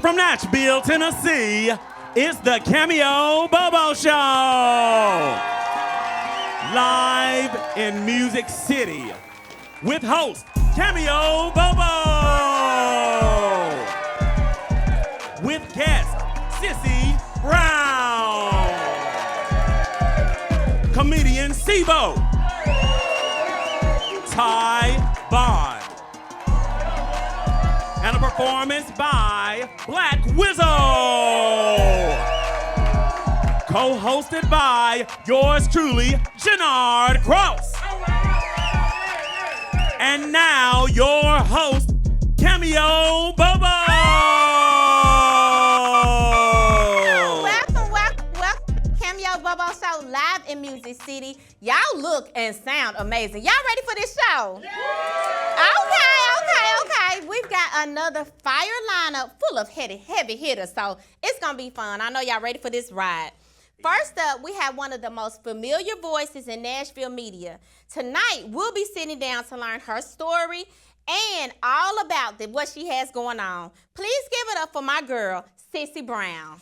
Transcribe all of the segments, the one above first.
From Nashville, Tennessee, it's the Cameo Bobo Show. Live in Music City with host Cameo Bobo. With guest Sissy Brown. Comedian Cbo. Ty Vaughn. And a performance by Black Wizzo. Co-hosted by yours truly, Janard Cross. And now your host, Cameo Bobo. Welcome, Cameo Bobo Show live in Music City. Y'all look and sound amazing. Y'all ready for this show? Yeah. Okay. We've got another fire lineup full of heavy hitters, so it's gonna be fun. I know y'all ready for this ride. First up, we have one of the most familiar voices in Nashville media. Tonight, we'll be sitting down to learn her story and all about what she has going on. Please give it up for my girl, Sissy Brown.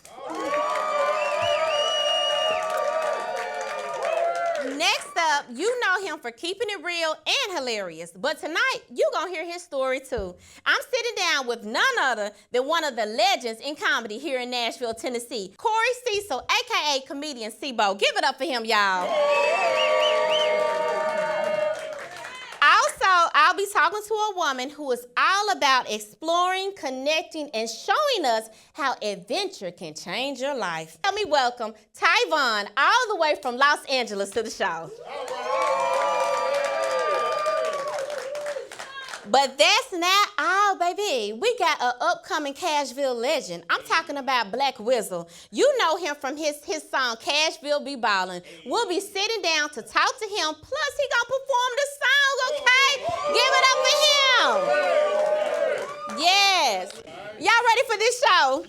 Next up, you know him for keeping it real and hilarious, but tonight, you gonna hear his story too. I'm sitting down with none other than one of the legends in comedy here in Nashville, Tennessee, Corey Cecil, aka Comedian Cbo. Give it up for him, y'all. Also, I'll be talking to a woman who is all about exploring, connecting, and showing us how adventure can change your life. Let me welcome Ty Vaughn, all the way from Los Angeles to the show. But that's not all, baby. We got an upcoming Cashville legend. I'm talking about Black Wizzo. You know him from his song, Cashville Be Ballin'. We'll be sitting down to talk to him, plus he gonna perform the song, okay? Give it up for him. Yes. Y'all ready for this show?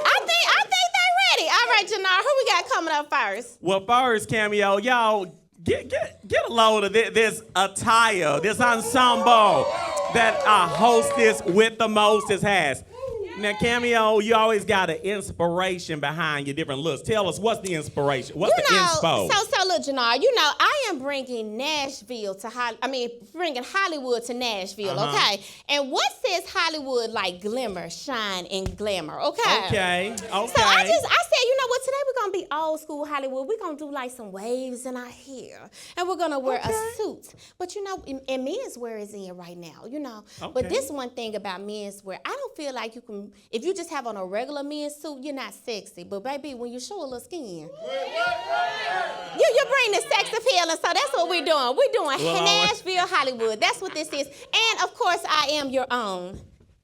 I think they ready. All right, Janard, who we got coming up first? Well, first, Cameo, y'all, get a load of this attire, this ensemble that our hostess with the mostest has. Now, Cameo, you always got an inspiration behind your different looks. Tell us, what's the inspiration? What's the inspo? So look, Janard, I am bringing bringing Hollywood to Nashville, okay? And what says Hollywood like glimmer, shine, and glamour, okay? Okay. So I said, you know what, today we're gonna be old school Hollywood. We're gonna do like some waves in our hair, and we're gonna wear a suit. But and men's wear is in right now, Okay. But this one thing about men's wear, I don't feel like you can, if you just have on a regular men's suit, you're not sexy. But baby, when you show a little skin, you bring the sex appeal, and so that's what we're doing. We're doing Nashville, Hollywood. That's what this is. And of course, I am your own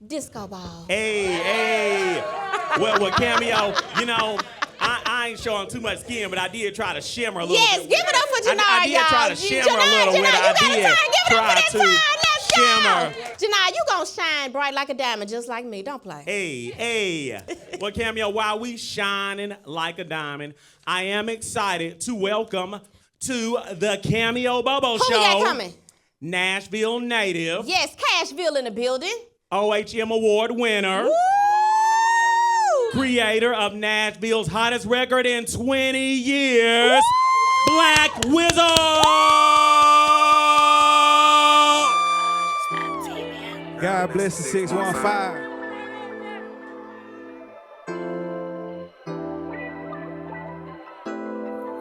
disco ball. Hey. Well, Cameo, I ain't showing too much skin, but I did try to shimmer a little bit. Yes, give it up for Janard, I did try to shimmer a little bit. I did try to shimmer. Janard, you gonna shine bright like a diamond just like me. Don't play. Hey. Well, Cameo, while we shining like a diamond, I am excited to welcome to the Cameo Bobo Show. Who we got coming? Nashville native. Yes, Cashville in the building. OHM Award winner. Woo! Creator of Nashville's hottest record in 20 years, Woo! Black Wizzo! God bless the 615.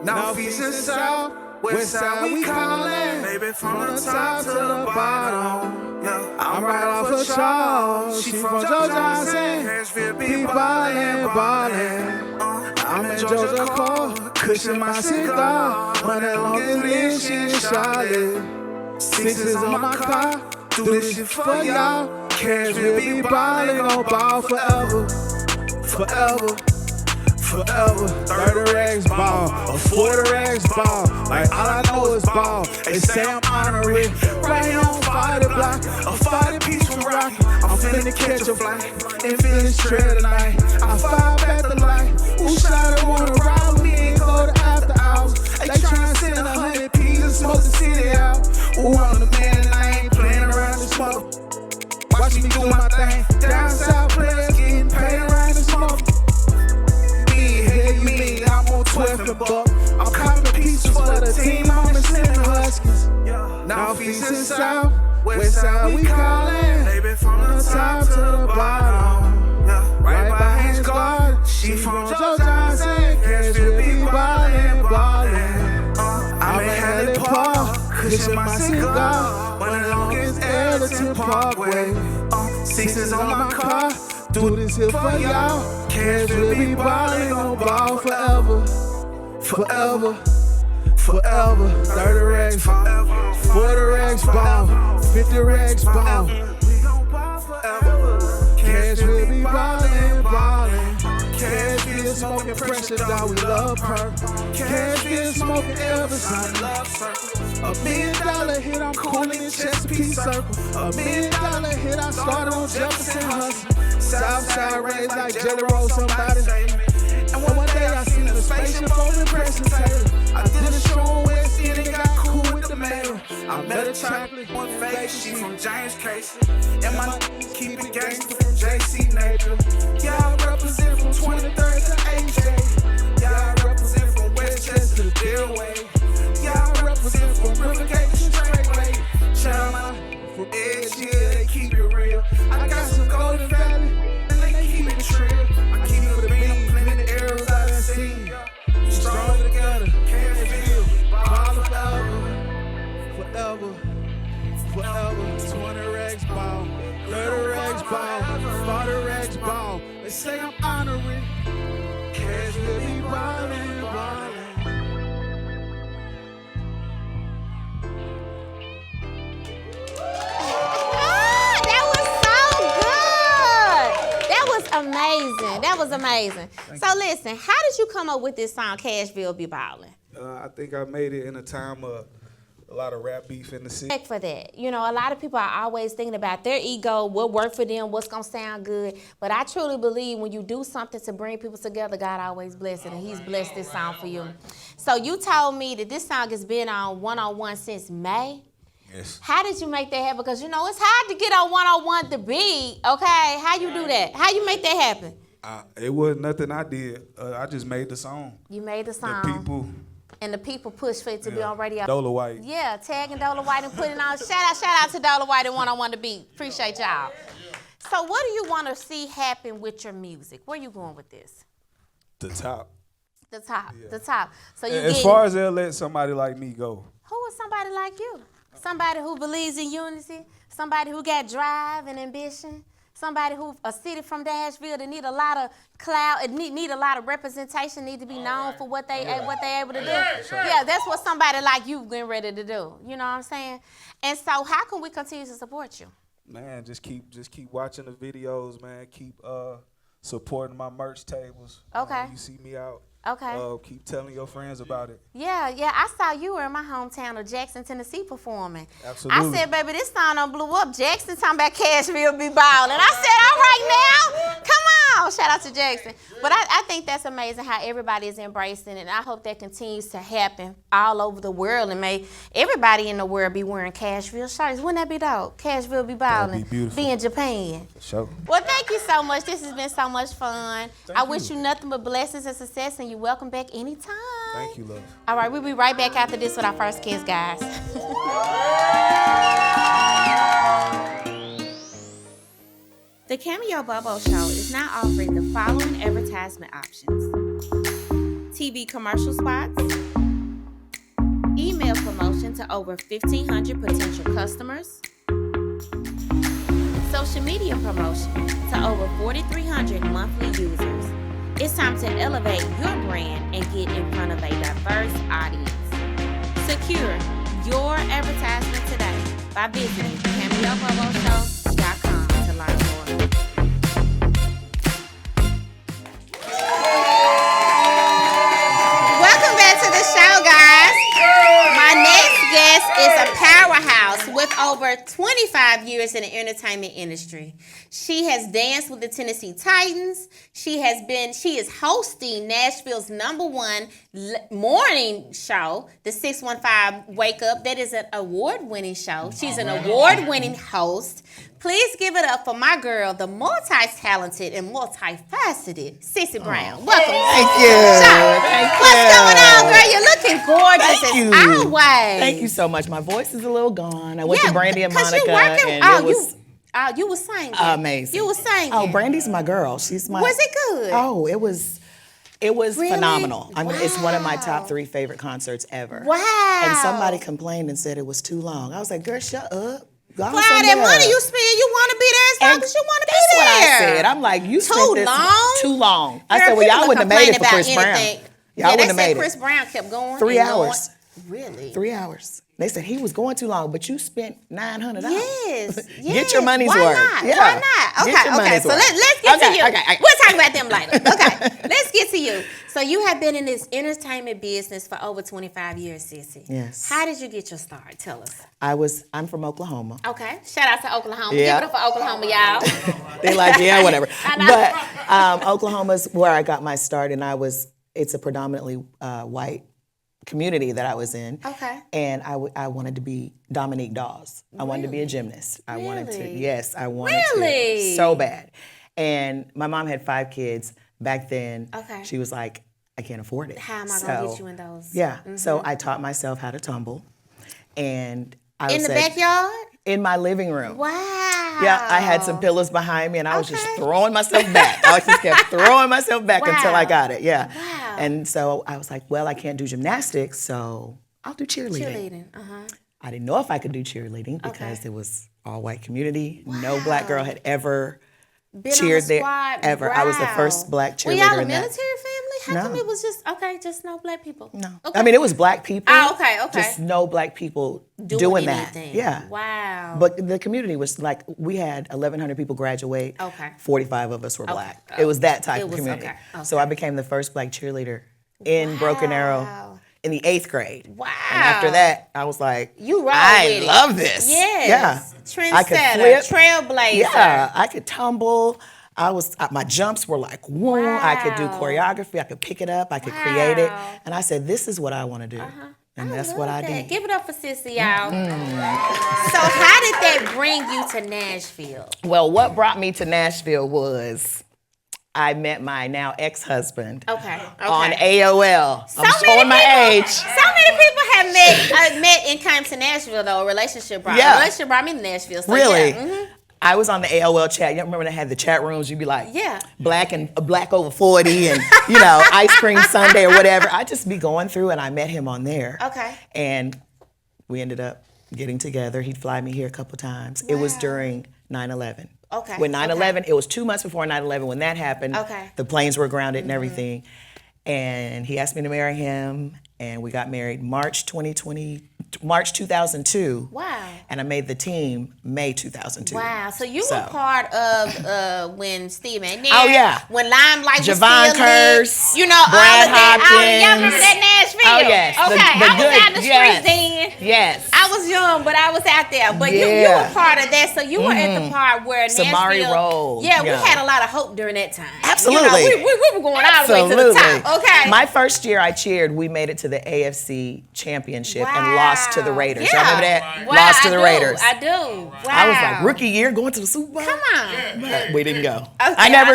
North, east, and south, west side we callin'. Baby, from the top to the bottom. Yeah. I'm right off of Charles. She from Joe Johnson. Be ballin'. I'm in Georgia Core, cushion my cigar. Running long as she in Charlotte. Sixes on my car, do this shit for y'all. Cash will be ballin', gon' ball forever. 30 racks ball, or 40 racks ball. Like all I know is ball. They say I'm honorary. Right here on Fighter Block, a 40 piece from Rocky. I'm finna catch a flight and feeling straight tonight. I fire back the light. Who shot it, wanna ride with me and go to after hours? They tryna send 100 P's and smoke the city out. Ooh, I'm the man and I ain't playing around this mother. Watch me do my thing. Down south players. She from Joe Johnson, Cashville be ballin', ballin'. I'm in Hallie Park, cushion my cigar. One of the longest Ellerton Parkway. Sixes on my car, do this here for y'all. Cashville be ballin', gon' ball forever. Forever, forever. 30 racks, 40 racks ball, 50 racks ball. Cash will be ballin', ballin'. Cash be smoking pressure, dog, we love her. Cash be smoking Elvis, I love circle. $1 million hit, I'm coolin' in Chesapeake Circle. $1 million hit, I started on Jefferson Hustle. Southside raised like Jelly Roll, somebody. And one day I seen the spaceship on the dressing table. I did a show on West End and got cool with the mayor. I met a chocolate one face, she from James Casey. And my keep it gangster from JC Nature. Y'all represent from 23rd to AJ. Y'all represent from Westchester to Delaware. Y'all represent from Rivergate to Straightway. Shout from Edge here, they keep it real. I got some Golden Valley, and they keep it trill. I keep it with a beam, plenty arrows I done seen. We strong together, can't feel. Ball forever, forever. 20 racks ball, 30 racks ball, 40 racks ball. They say I'm honoring. Cash will be ballin', ballin'. Amazing. That was amazing. So listen, how did you come up with this song, Cashville Be Ballin'? I think I made it in a time of a lot of rap beef in the city. For that. You know, a lot of people are always thinking about their ego, what worked for them, what's going to sound good. But I truly believe when you do something to bring people together, God always blesses it, and he's blessed this song for you. So you told me that this song has been on 101 since May. Yes. How did you make that happen? Because, you know, it's hard to get on 101 to beat, okay? How you do that? How you make that happen? It wasn't nothing I did. I just made the song. You made the song. The people. And the people pushed for it to be on radio. Dola White. Yeah, tagging Dola White and putting on. Shout out to Dola White and 101 to beat. Appreciate y'all. So what do you want to see happen with your music? Where you going with this? The top. The top. Yeah. The top. So you as far as they'll let somebody like me go. Who is somebody like you? Somebody who believes in unity, somebody who got drive and ambition, somebody who, a city from Nashville that need a lot of clout, need a lot of representation, need to be known for what they able to do. Yeah, that's what somebody like you getting ready to do. You know what I'm saying? And so how can we continue to support you? Man, just keep watching the videos, man. Keep supporting my merch tables. Okay. You see me out. Okay. Keep telling your friends about it. Yeah, I saw you were in my hometown of Jackson, Tennessee performing. Absolutely. I said, baby, this song done blew up. Jackson talking about Cashville be ballin'. I said, all right now, come on. Shout out to Jackson. But I think that's amazing how everybody is embracing it, and I hope that continues to happen all over the world, and may everybody in the world be wearing Cashville shirts. Wouldn't that be dope? Cashville be ballin'. That'd be beautiful. Be in Japan. For sure. Well, thank you so much. This has been so much fun. I wish you nothing but blessings and success, and you're welcome back anytime. Thank you, love. All right, we'll be right back after this with our first kiss, guys. The Cameo Bobo Show is now offering the following advertisement options: TV commercial spots, email promotion to over 1,500 potential customers, social media promotion to over 4,300 monthly users. It's time to elevate your brand and get in front of a diverse audience. Secure your advertisement today by visiting CameoBoboShow.com to learn more. Welcome back to the show, guys. My next guest is a powerhouse with over 25 years in the entertainment industry. She has danced with the Tennessee Titans. She is hosting Nashville's #1 morning show, the 615 Wake Up. That is an award-winning show. She's an award-winning host. Please give it up for my girl, the multi-talented and multifaceted Sissy Brown. Welcome. Thank you. What's going on, girl? You're looking gorgeous as always. Thank you so much. My voice is a little gone. I went to Brandy and Monica. You were singing. Amazing. You were singing. Oh, Brandy's my girl. She's my. Was it good? Oh, it was It was Really? phenomenal. I mean, it's one of my Wow. top 3 favorite concerts ever. Wow. And somebody complained and said it was too long. I was like, girl, shut up. Go For all that money you spend, you want to be there as long And as you want to be that's there. what I said. I'm like, you spent this long? too long. I Girl, said, well, y'all people wouldn't have made it for complain Chris about Brown. anything. Y'all wouldn't have they made said it. Chris Brown kept going. 3 and going. hours. Really? 3 hours. They said he was going too long, but you spent $900. Yes. Get your money's Why worth. Not? Yeah. Why not? Get your Okay. money's So worth. let's get to you. Okay. We'll talk about them later. Okay. Let's get to you. So you have been in this entertainment business for over 25 years, Sissy. Yes. How did you get your start? Tell us. I'm from Oklahoma. Okay. Shout out to Oklahoma. Yeah. Give it up for Oklahoma, y'all. They like, yeah, whatever. I know. But Oklahoma's where I got my start, and it's a predominantly white community that I was in. Okay. And I wanted to be Dominique Dawes. I wanted to be a gymnast. I wanted to, Really? yes, I wanted Really? to so bad. And my mom had 5 kids. Back then, Okay. she was like, I can't afford it. How am I going to get you in those? Yeah. So I taught myself how to tumble. And I In would the say, backyard? in my living room. Wow. Yeah, I had some pillows behind me, and I was just Okay. throwing myself back. I just kept throwing myself back until I Wow. got it. Yeah. Wow. And so I was like, well, I can't do gymnastics, so I'll do cheerleading. Cheerleading. Uh-huh. I didn't know if I could do cheerleading because Okay. it was all white community. No black girl had ever Been cheered on the there squad? ever. I was the Wow. first black Were cheerleader y'all a in that. military family? How No. come it was just no black people? No. Okay. I mean, it was black people. Oh, okay. Just no black people doing that. anything. Yeah. Wow. But the community was like, we had 1,100 people graduate. Okay. 45 of us were black. It was that type of community. okay. So I became the first black cheerleader in Broken Arrow in the 8th grade. Wow. And after that, I was like, You roll I with it. love this. Yes. Yeah. I could Trendsetter, flip. trailblazer. Yeah. I could tumble. My jumps were like, whoa. I could do Wow. choreography. I could pick it up. I could create it. Wow. And I said, this is what I want to do. And that's what I love that. did. Give it up for Sissy, y'all. So how did that bring you to Nashville? Well, what brought me to Nashville was I met my now ex-husband Okay. on AOL. I'm many showing my people- age. So many people have met and came to Nashville though. A relationship brought me to Nashville. So Really? Yeah. Mhm. I was on the AOL chat. You remember they had the chat rooms? You'd be like, Yeah. black over 40 and, ice cream sundae or whatever. I'd just be going through and I met him on there. Okay. And we ended up getting together. He'd fly me here a couple times. It was during 9/11. Okay, When 9/11, it was 2 months before 9/11 when that happened. Okay. The planes were grounded and everything. And he asked me to marry him. And we got married March 2002. Wow. And I made the team May 2002. Wow. So you were part of when Steve McNair. Oh, yeah. When Limelight was Javon still Curse, lit. All Brad of that. Hopkins. Y'all remember that Nashville? Oh, yes. Okay. The I was good- out in the yes. streets then. Yes. I was young, but I was out there. But you Yeah. were part of that. So you were at the part where Samari Nashville. Roll, Yeah, we yeah. had a lot of hope during that time. Absolutely. We were going all the way to the top. Okay. My first year I cheered, we made it to the AFC Championship and lost to the Raiders. Yeah. Y'all remember that? Wow, Lost to the I do. Raiders. I do. Wow. I was like, rookie year going to the Super Bowl? Come on. But we didn't go. Okay, I've never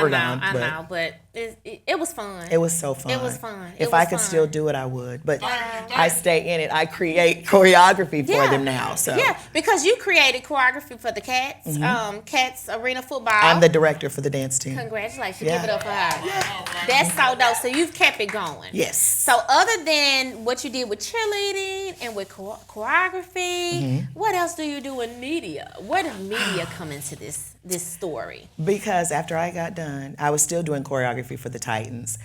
I gone. I but know, but it was fun. it was so fun. It was fun. If It I was could fun. still do it, I would. But I stay in it. I create choreography for them now. So Yeah, because you created choreography for the Cats, Cats Arena Football. I'm the director for the dance team. Congratulations. Yeah. Give it up for her. That's so dope. So you've kept it going. Yes. So other than what you did with cheerleading and with choreography, what else do you do in media? Where did media come into this story? Because after I got done, I was still doing choreography for the Titans.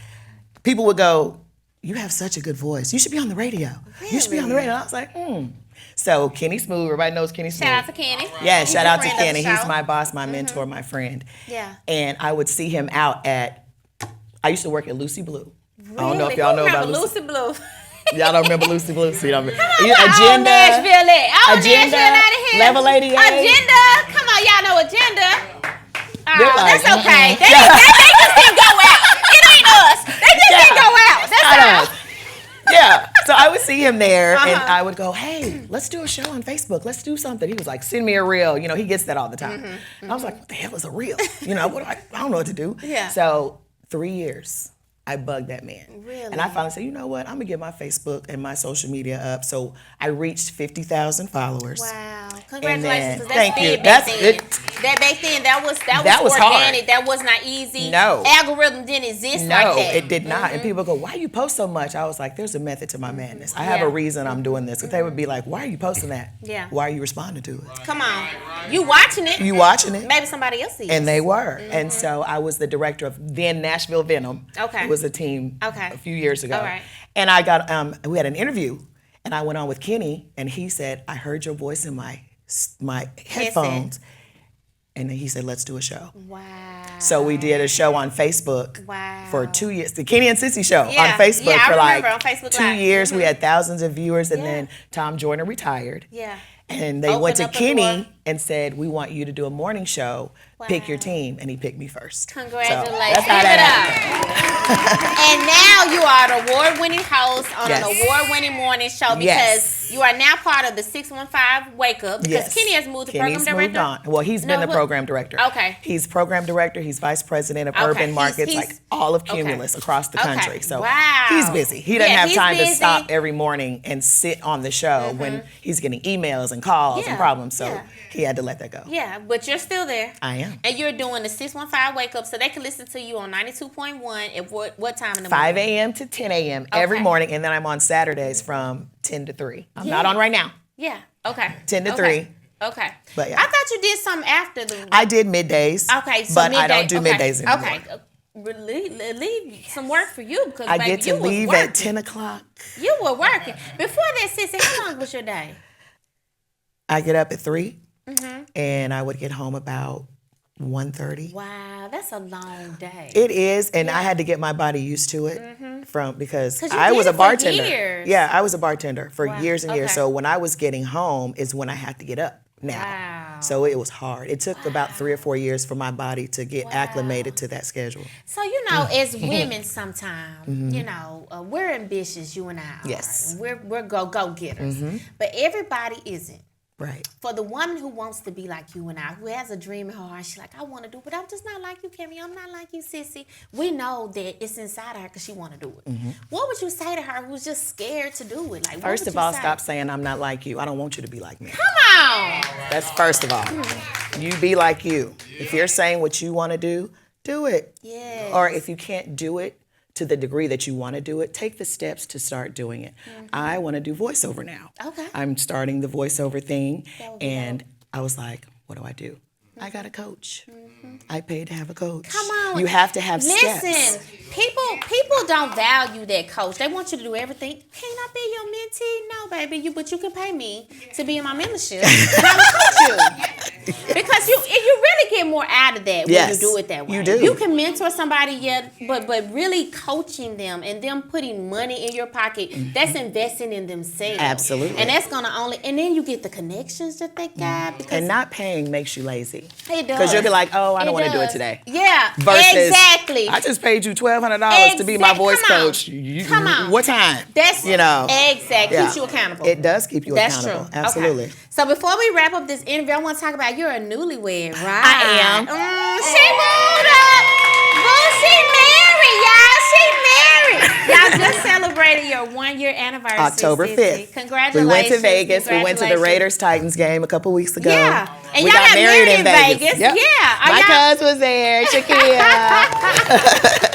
People would go, you have such a good voice. You should be on the radio. You should be on the radio. I was like, So Kenny Smooth, everybody knows Kenny Smooth. Shout out to Kenny. Yeah, He's shout a out to friend of the Kenny. He's show. my boss, my mentor, my friend. Yeah. And I would see him out I used to work at Lucy Blue. I don't know if Really? y'all Who know about remember Lucy. Lucy Blue. Y'all don't remember Lucy Blue? So you don't remember. All Nashville at. All Agenda, Nashville out of here. Level 88. Agenda. Come on, y'all know Agenda. They're like, That's okay. mhm. They just didn't go out. It ain't us. They just didn't go out. That's all. Yeah. So I would see him there and Uh-huh. I would go, hey, let's do a show on Facebook. Let's do something. He was like, send me a reel. He gets that all the time. I was like, what the hell is a reel? I don't know what to do. Yeah. So 3 years, I bugged that man. Really? And I finally said, you know what? I'm going to get my Facebook and my social media up. So I reached 50,000 followers. Wow. And Congratulations. then, 'cause that's thank big you. back That's then. it. That back then, that was hard. organic. That was not easy. No. Algorithm didn't exist like No, that. it did not. And people go, why you post so much? I was like, there's a method to my madness. I have a reason I'm doing this. But they would be like, why are you posting that? Yeah. Why are you responding to it? Come on. You watching it. You watching it. Maybe somebody else is. And they were. And so I was the director of then Nashville Venom. Okay. It was a team a few years ago. All right. And I got, we had an interview. And I went on with Kenny. And he said, I heard your voice in my headphones. And then he said, let's do a show. Wow. So we did a show on Facebook for 2 years. The Kenny and Sissy show on Facebook Yeah, for I like remember on Facebook 2 Live. years. We had thousands of viewers. And then Tom Joyner retired. Yeah. And they went to Kenny and said, we want you to do a morning show. Pick your team. And he picked me first. Congratulations. So that's how that And now you are an award-winning host on an award-winning morning show because you are now part of the 615 Wake Up because Kenny has moved to program director. Moved on. Well, he's been the program director. Okay. He's program director. He's vice president of urban markets, like all of Cumulus across the country. So he's busy. He doesn't have time to stop every morning and sit on the show when he's getting emails and calls and problems. So he had to let that go. Yeah, but you're still there. I am. And you're doing the 615 Wake Up so they can listen to you on 92.1 at what time in the morning? 5 a.m. to 10 a.m. every morning. And then I'm on Saturdays from 10 to 3. I'm not on right now. Yeah. Okay. 10 to 3. Okay. But I thought you did something after the. I did middays. Okay. So but I don't do middays anymore. Okay. Leave some work for you because I baby, get to you was leave working. at 10 o'clock. You were working. Before that, Sissy, how long was your day? I get up at 3 and I would get home about 1:30. Wow, that's a long day. It is, and I had to get my body used to it because you I did was a it for bartender. years. Yeah, I was a bartender for years and years. Okay. So when I was getting home is when I had to get up now. Wow. So it was hard. It took about 3 or 4 years for my body to get acclimated to that schedule. So, as women sometimes, we're ambitious, you and I are. Yes. We're go-getters. But everybody isn't. Right. For the woman who wants to be like you and I, who has a dream in her heart, she's like, I want to do it, but I'm just not like you, Cameo. I'm not like you, Sissy. We know that it's inside of her because she want to do it. What would you say to her who's just scared to do it? Like, First of all, stop saying I'm not like you. I don't want you to be like me. Come on. That's first of all. You be like you. If you're saying what you want to do it. Yes. Or if you can't do it to the degree that you want to do it, take the steps to start doing it. I want to do voiceover now. Okay. I'm starting the voiceover thing, and I was like, what do I do? I got a coach. I paid to have a coach. Come on. You have to have steps. Listen, people don't value that coach. They want you to do everything. Can I be your mentee? No, baby. But you can pay me to be in my membership. And I will coach you. Because you really get more out of that when you do it that way. You do. You can mentor somebody, but really coaching them and them putting money in your pocket, that's investing in themselves. Absolutely. And that's gonna and then you get the connections that they got. Because And not paying makes you lazy. it does. Because you'll be like, oh, I don't want to do it does. today. Yeah, Versus, exactly. I just paid you $1,200 to be my voice Come on. coach. Come on. What time? That's Yeah. exactly keeps you accountable. It does keep you That's accountable. true. Absolutely. Okay. So before we wrap up this interview, I want to talk about you're a newlywed, right? I am. She moved up. Boo, she married, y'all. She married. Y'all just celebrated your 1-year anniversary. October 5th. Congratulations. We went to Vegas. We went to the Congratulations. Raiders-Titans game a couple weeks ago. Yeah. And we y'all got got married in Vegas. Yep. Yeah. My cousin was there, Shakira.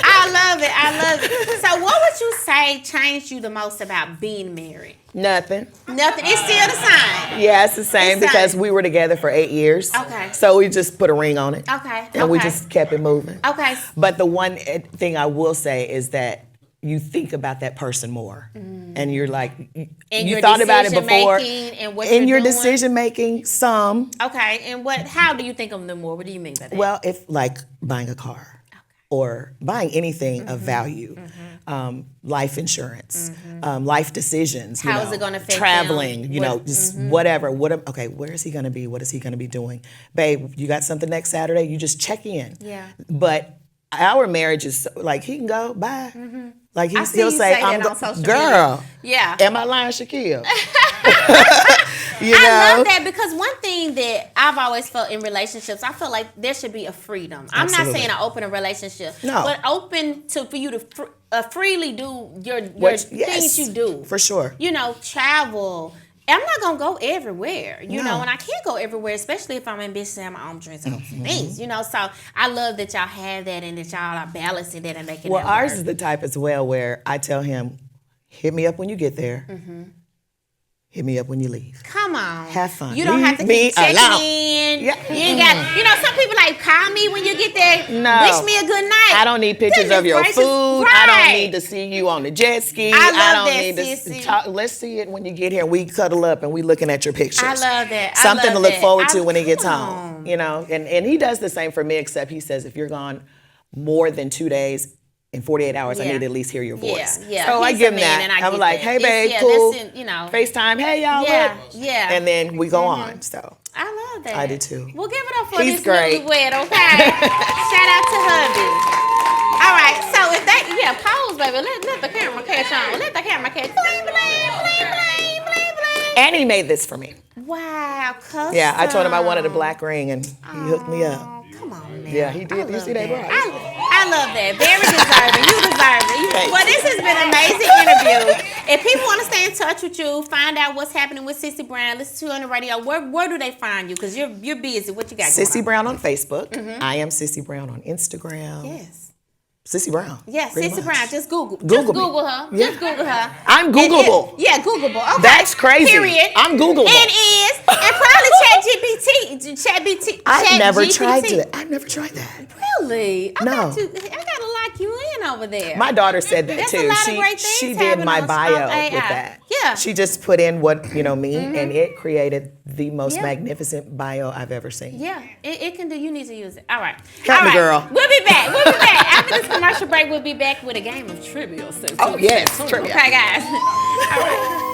I love it. So what would you say changed you the most about being married? Nothing. Nothing. It's still the same. Yeah, it's the same It's because same. we were together for 8 years. Okay. So we just put a ring on it. Okay. And we just kept it moving. Okay. But the one thing I will say is that you think about that person more. And you're like, And you your thought about it before. decision-making and what In you're your doing? decision making, some. Okay. And how do you think of them more? What do you mean by that? Well, if like buying a car or buying anything of value, life insurance, life decisions. How is it gonna affect traveling? them? You know, just whatever. Okay, where is he going to be? What is he going to be doing? Babe, you got something next Saturday? You just check in. Yeah. But our marriage is like he can go bye. Like I see he'll you say, say "I'm that on social girl." media. Yeah. Am I lying, Shaquille? You I know? love that because one thing that I've always felt in relationships, I feel like there should be a freedom. I'm not Absolutely. saying an open for No. but open for you to freely do your Yes, things you do. for sure. You know, travel. I'm not gonna go everywhere, you No. know, and I can't go everywhere, especially if I'm ambitious and my own dreams and things, you know. So I love that y'all have that and that y'all are balancing that and making Well, that ours work. is the type as well where I tell him, hit me up when you get there. Hit me up when you leave. Come on. Have fun. You don't Leave have to me keep checking alone. in. Yeah. You ain't got, you know, some people like call me when you get there. No. Wish me a good night. I don't need pictures Goodness of your gracious. food. I don't Right. need to see you on the jet ski. I love don't that, need Sissy. to talk. Let's see it when you get here. We cuddle up and we looking at your pictures. I love that. I Something love to look that. forward to when he gets come home. on. You know, and he does the same for me, except he says if you're gone more than 2 days, in 48 hours, I Yeah. need to at least hear your voice. Yeah. So I He's give a him man that. and I I'm get like, that. hey, It's- babe, yeah, cool. that's in, you know. FaceTime, hey, y'all, Yeah, look. yeah. And then we go on, so. I love that. I do too. Well, give it up for He's this great. newlywed, okay? Shout out to hubby. All right, so if they, pose, baby. Let the camera catch on. Let the camera catch. Bling, bling, bling, bling, bling, bling. And he made this for me. Wow, custom. Yeah, I told him I wanted a black ring, and he hooked me up. Oh, come on now. Yeah, he did. You see that, bro? I love that. Very deserving. You deserve it. Thanks. Well, this has been an amazing interview. If people want to stay in touch with you, find out what's happening with Sissy Brown, listen to you on the radio, where do they find you? Because you're busy. What you got going Sissy on? Brown on Facebook. I am Sissy Brown on Instagram. Yes. Sissy Brown. Yes, pretty Sissy much. Brown. Just Google. Google Just me. Google her. Yeah. Just Google her. I'm And Googleable. Googleable. Okay. That's crazy. Period. I'm Googleable. And is. And probably ChatGPT. I've never tried that. I've never tried that. Really? I No. gotta lock you in over there. My daughter said that That's too. a lot of great things she did happening my on bio Spark AI. with that. Yeah. She just put in what, me, and it created the most Yeah. magnificent bio I've ever seen. Yeah, it can do. You need to use it. All right. Help All me, right. girl. We'll be back. After this commercial break, we'll be back with a game of trivia. Oh, yes, trivia. Okay, guys. All right.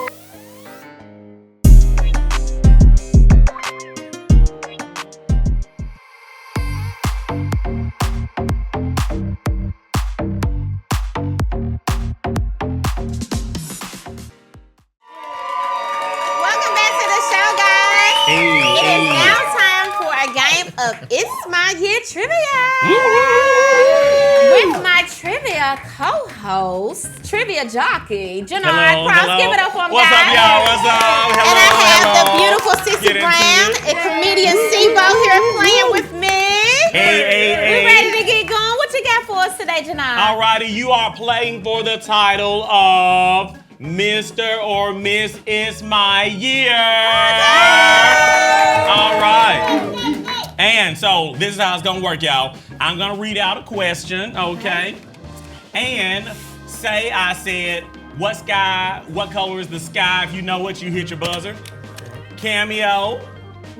Welcome back to the show, guys. It is now time for a game of It's My Year Trivia. With my trivia co-host, trivia jockey, Janard Cross. Give it up for him, What's guys. up, y'all? What's up? Hello, And I have the hello. beautiful Get Sissy into Brown it. and Comedian Cbo here playing with me. Hey. We ready to get going? What you got for us today, Janard? Alrighty, you are playing for the title of Mr. or Miss It's My Year. All right. And so this is how it's gonna work, y'all. I'm gonna read out a question, okay? And say I said, what color is the sky? If you know it, you hit your buzzer. Cameo,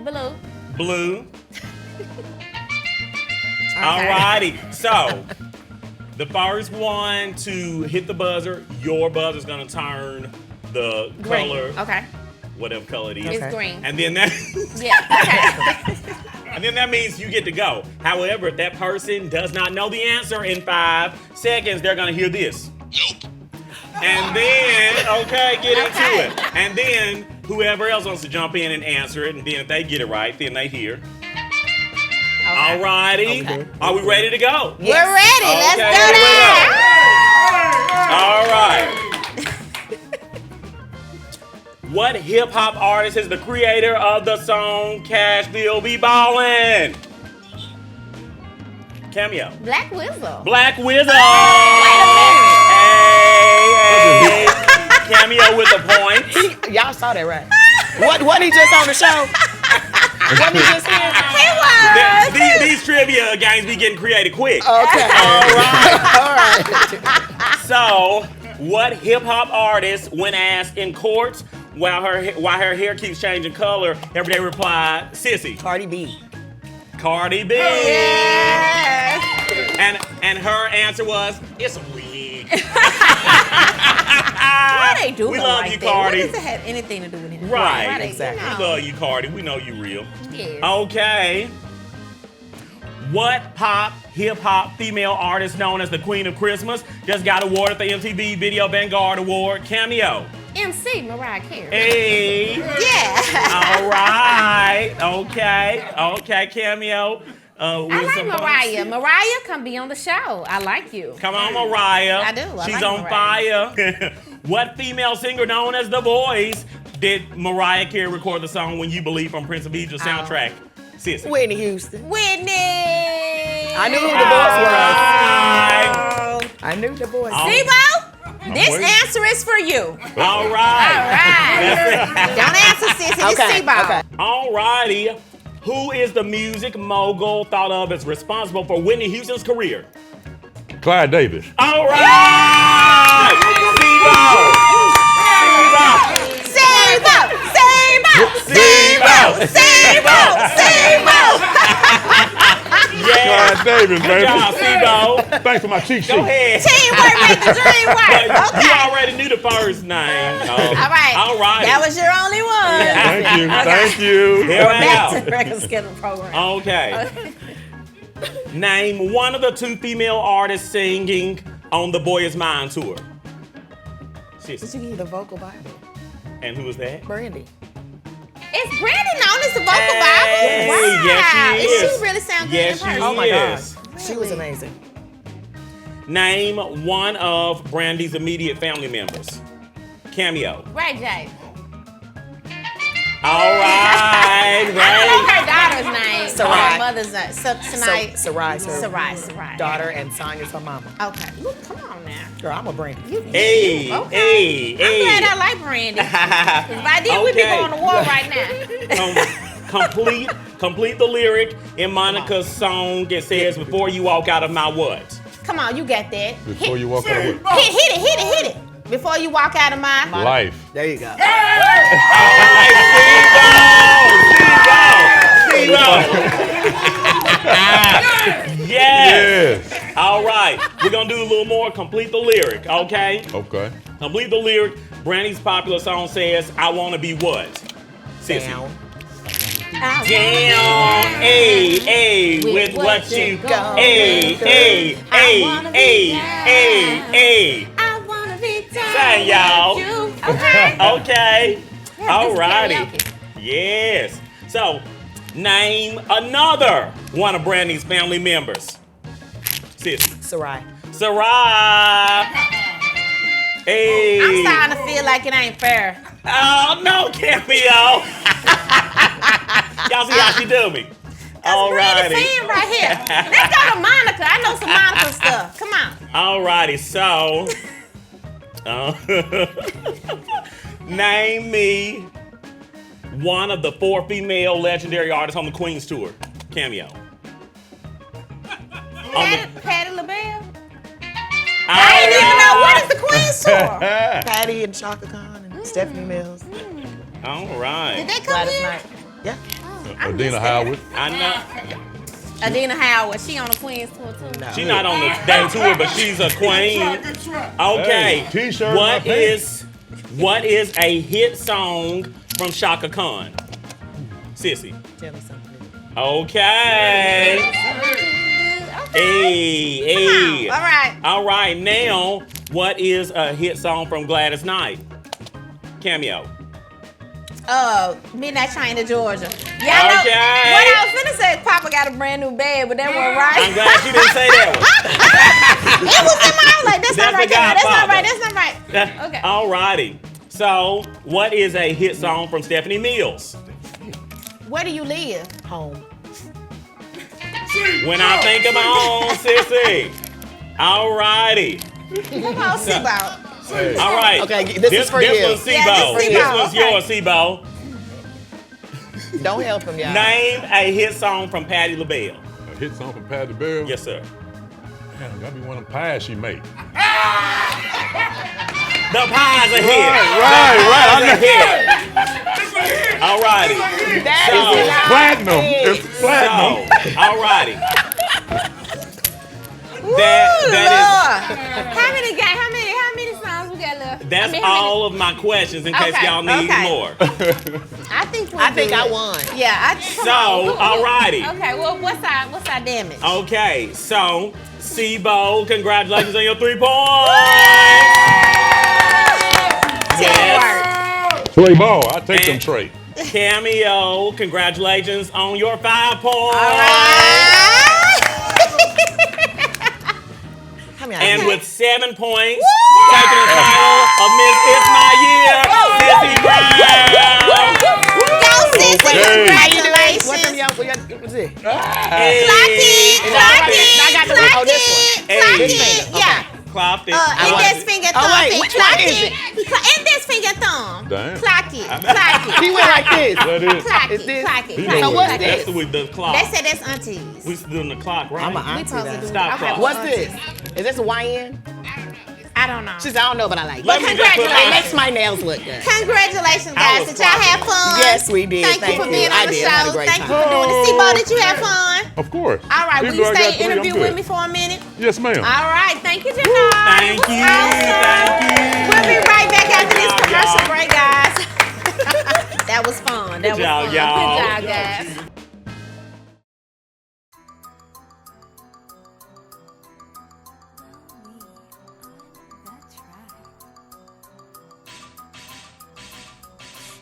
Blue. blue. Alrighty, so the first one to hit the buzzer, your buzzer's gonna turn the Green. color, Okay. whatever color it is. It's green. And then that Yeah. Okay. and then that means you get to go. However, if that person does not know the answer in 5 seconds, they're gonna hear this. Nope. And then, get into it. And then whoever else wants to jump in and answer it, and then if they get it right, then they hear. Okay. Alrighty. Okay. Are we ready to go? We're ready. Let's Okay, do here we that. All right. What hip hop artist is the creator of the song Cashville Be Ballin'? Cameo. Black Whistle. Black Wizard. Wait a minute. Hey. Cameo with a point. Y'all saw that, right? What he just on the show? What he just here? He was. These trivia games be getting created quick. Okay. All right. All right. So, what hip hop artist, when asked in court while her hair keeps changing color, every day replied, Sissy. Cardi B. Cardi B. Yes. And her answer was, it's a wig. Why they do We her love like you, that? Cardi. What does it have anything to do with it? Right. Why they, Exactly. you We know. love you, Cardi. We know you real. Yes. Okay. What pop, hip hop female artist known as the Queen of Christmas just got awarded at the MTV Video Vanguard Award? Cameo. MC Mariah Carey. Hey. Yeah. All right. Okay, Cameo. I with like some Mariah. bonus. Mariah, come be on the show. I like you. Come on, Mariah. I do. I She's like on Mariah. fire. What female singer known as The Voice Did Mariah Carey record the song When You Believe from Prince of Egypt soundtrack? Sissy. Whitney Houston. Whitney. I knew who the voice was. I knew the voice. Cbo, this answer is for you. All right. All right. Don't answer, Sissy. This Okay, Cbo. okay. All righty. Who is the music mogul thought of as responsible for Whitney Houston's career? Clyde Davis. All right. Cbo. Yeah. Clyde Davis, Good baby. job, Cbo. Thanks for my cheat sheet. Go ahead. Teamwork make the dream work. You Okay. already knew the first name. All right. All right. That was your only one. Thank you. Thank you. Here we Back to go. the record schedule program. Okay. Name one of the two female artists singing on the Boy Is Mine tour. Did you get the vocal Bible? And who was that? Brandy. Is Brandy known as the vocal Hey, Bible? Wow. yes, she is. She really sound good Yes, in person? she Oh my God. is. She was amazing. Name one of Brandy's immediate family members. Cameo. Ray J. All right, I don't know Ray. her daughter's name. Sarai. Her mother's name. Sarai. Sarai's her Sarai. daughter and Sonya's her mama. Okay. Look, come on now. Girl, I'm a Brandy. Hey, Okay. hey, I'm glad hey. I like Brandy. If I did, we'd be Okay. going to war right now. Complete the lyric in Monica's song. It says, "Before you walk out of my what?" Come on, you got that. Before you walk out of Hit it. Before you walk out of my. life. There you go. Yes. Yes. All right. We're gonna do a little more. Complete the lyric, okay? Okay. Complete the lyric. Brandy's popular song says, "I wanna be what?" Sissy. Down. Down, hey, with what you go. Hey, hey, hey, hey, hey, hey. I wanna be down Say, y'all. with you. Okay. Okay. Yeah, All this is righty. karaoke. Yes. So, name another one of Brandy's family members. Sissy. Sarai. Sarai. Hey. I'm starting to feel like it ain't fair. Oh, no, Cameo. Y'all see how she do me. All Brandy righty. fan right here. Let's go to Monica. I know some Monica stuff. Come on. All righty. So, name me one of the 4 female legendary artists on the Queen's tour. Cameo. Patti LaBelle. I I didn't even know what is the Queen's tour. Patty and Shaka Khan and Stephanie Mills. All right. Did they come Gladys here? Knight. Yeah. Adina Howard. I know Adina Howard. She on the Queen's tour too. No. she's not on the damn tour, but she's a queen. Okay. Hey, t-shirt, my What pants. what is a hit song from Shaka Khan? Sissy. Tell me something. Okay. Hey. All right. All right. Now, what is a hit song from Gladys Knight? Cameo. Midnight Train to Georgia. Y'all know Okay. what I was finna say. Papa got a brand new bed, but that wasn't I'm right. glad she didn't say that one. It was in my. I was like, that's not That's right. the That's not Godfather. right. That's not right. Okay. All righty. So, what is a hit song from Stephanie Mills? Where do you live? Home. When I think of my own sissy. All righty. Come on, Cbo. All right. Okay, this is for this you. one's Cbo. Yeah, this is This Cbo, one's okay. yours, Cbo. Don't help him, y'all. Name a hit song from Patti LaBelle. A hit song from Patti LaBelle. Yes, sir. Man, gotta be one of them pies she made. The Pie's a hit. Right. Pie's a hit. All righty. That So- is not Platinum. it. It's platinum. So, all righty. Ooh, that Lord. How many songs we got left? That's I mean, how many- all of my questions in case Okay, y'all need okay. more. I think I think I won. Yeah. So, all righty. Okay. Well, what's our damage? Okay, so Cbo, congratulations on your 3 points. Yes. Play ball. I take them trade. Cameo, congratulations on your 5 points. All right. How me out. And with 7 points, taking the title of Miss It's My Year, Sissy Brown. Go, Sissy. Congratulations. What's them y'all? What's it? Clock it. I got this one. Yeah. Clocked it. Index finger, thumb. wait, which one is it? Index finger, thumb. Damn. Clock it. He went like this. That is. Clock Is it. this- Clock it. He Clock it. know what's Clock it. this? That's the clock. They said that's aunties. We doing the clock, right? I'm an We auntie supposed to now. do Stop okay, clock. What's aunties. this? Is this a YN? I don't know. She said, I don't know, but I like it. But Let me just put It congratulations. makes my nails look good. Congratulations, I guys. was Did y'all have fun? Yes, we did. Thank you for being I on the did. I had a show. great Thank you time. for doing the Cbo. Did you have fun? Of course. All right. Will Even you though I got stay 3, I'm interview good. with me for a minute? Yes, ma'am. All right. Thank you, Janard. Thank you. Awesome. Thank you. We'll be right back after this Good job, commercial y'all. break, guys. That was fun. That was job, fun. y'all. Good job, guys.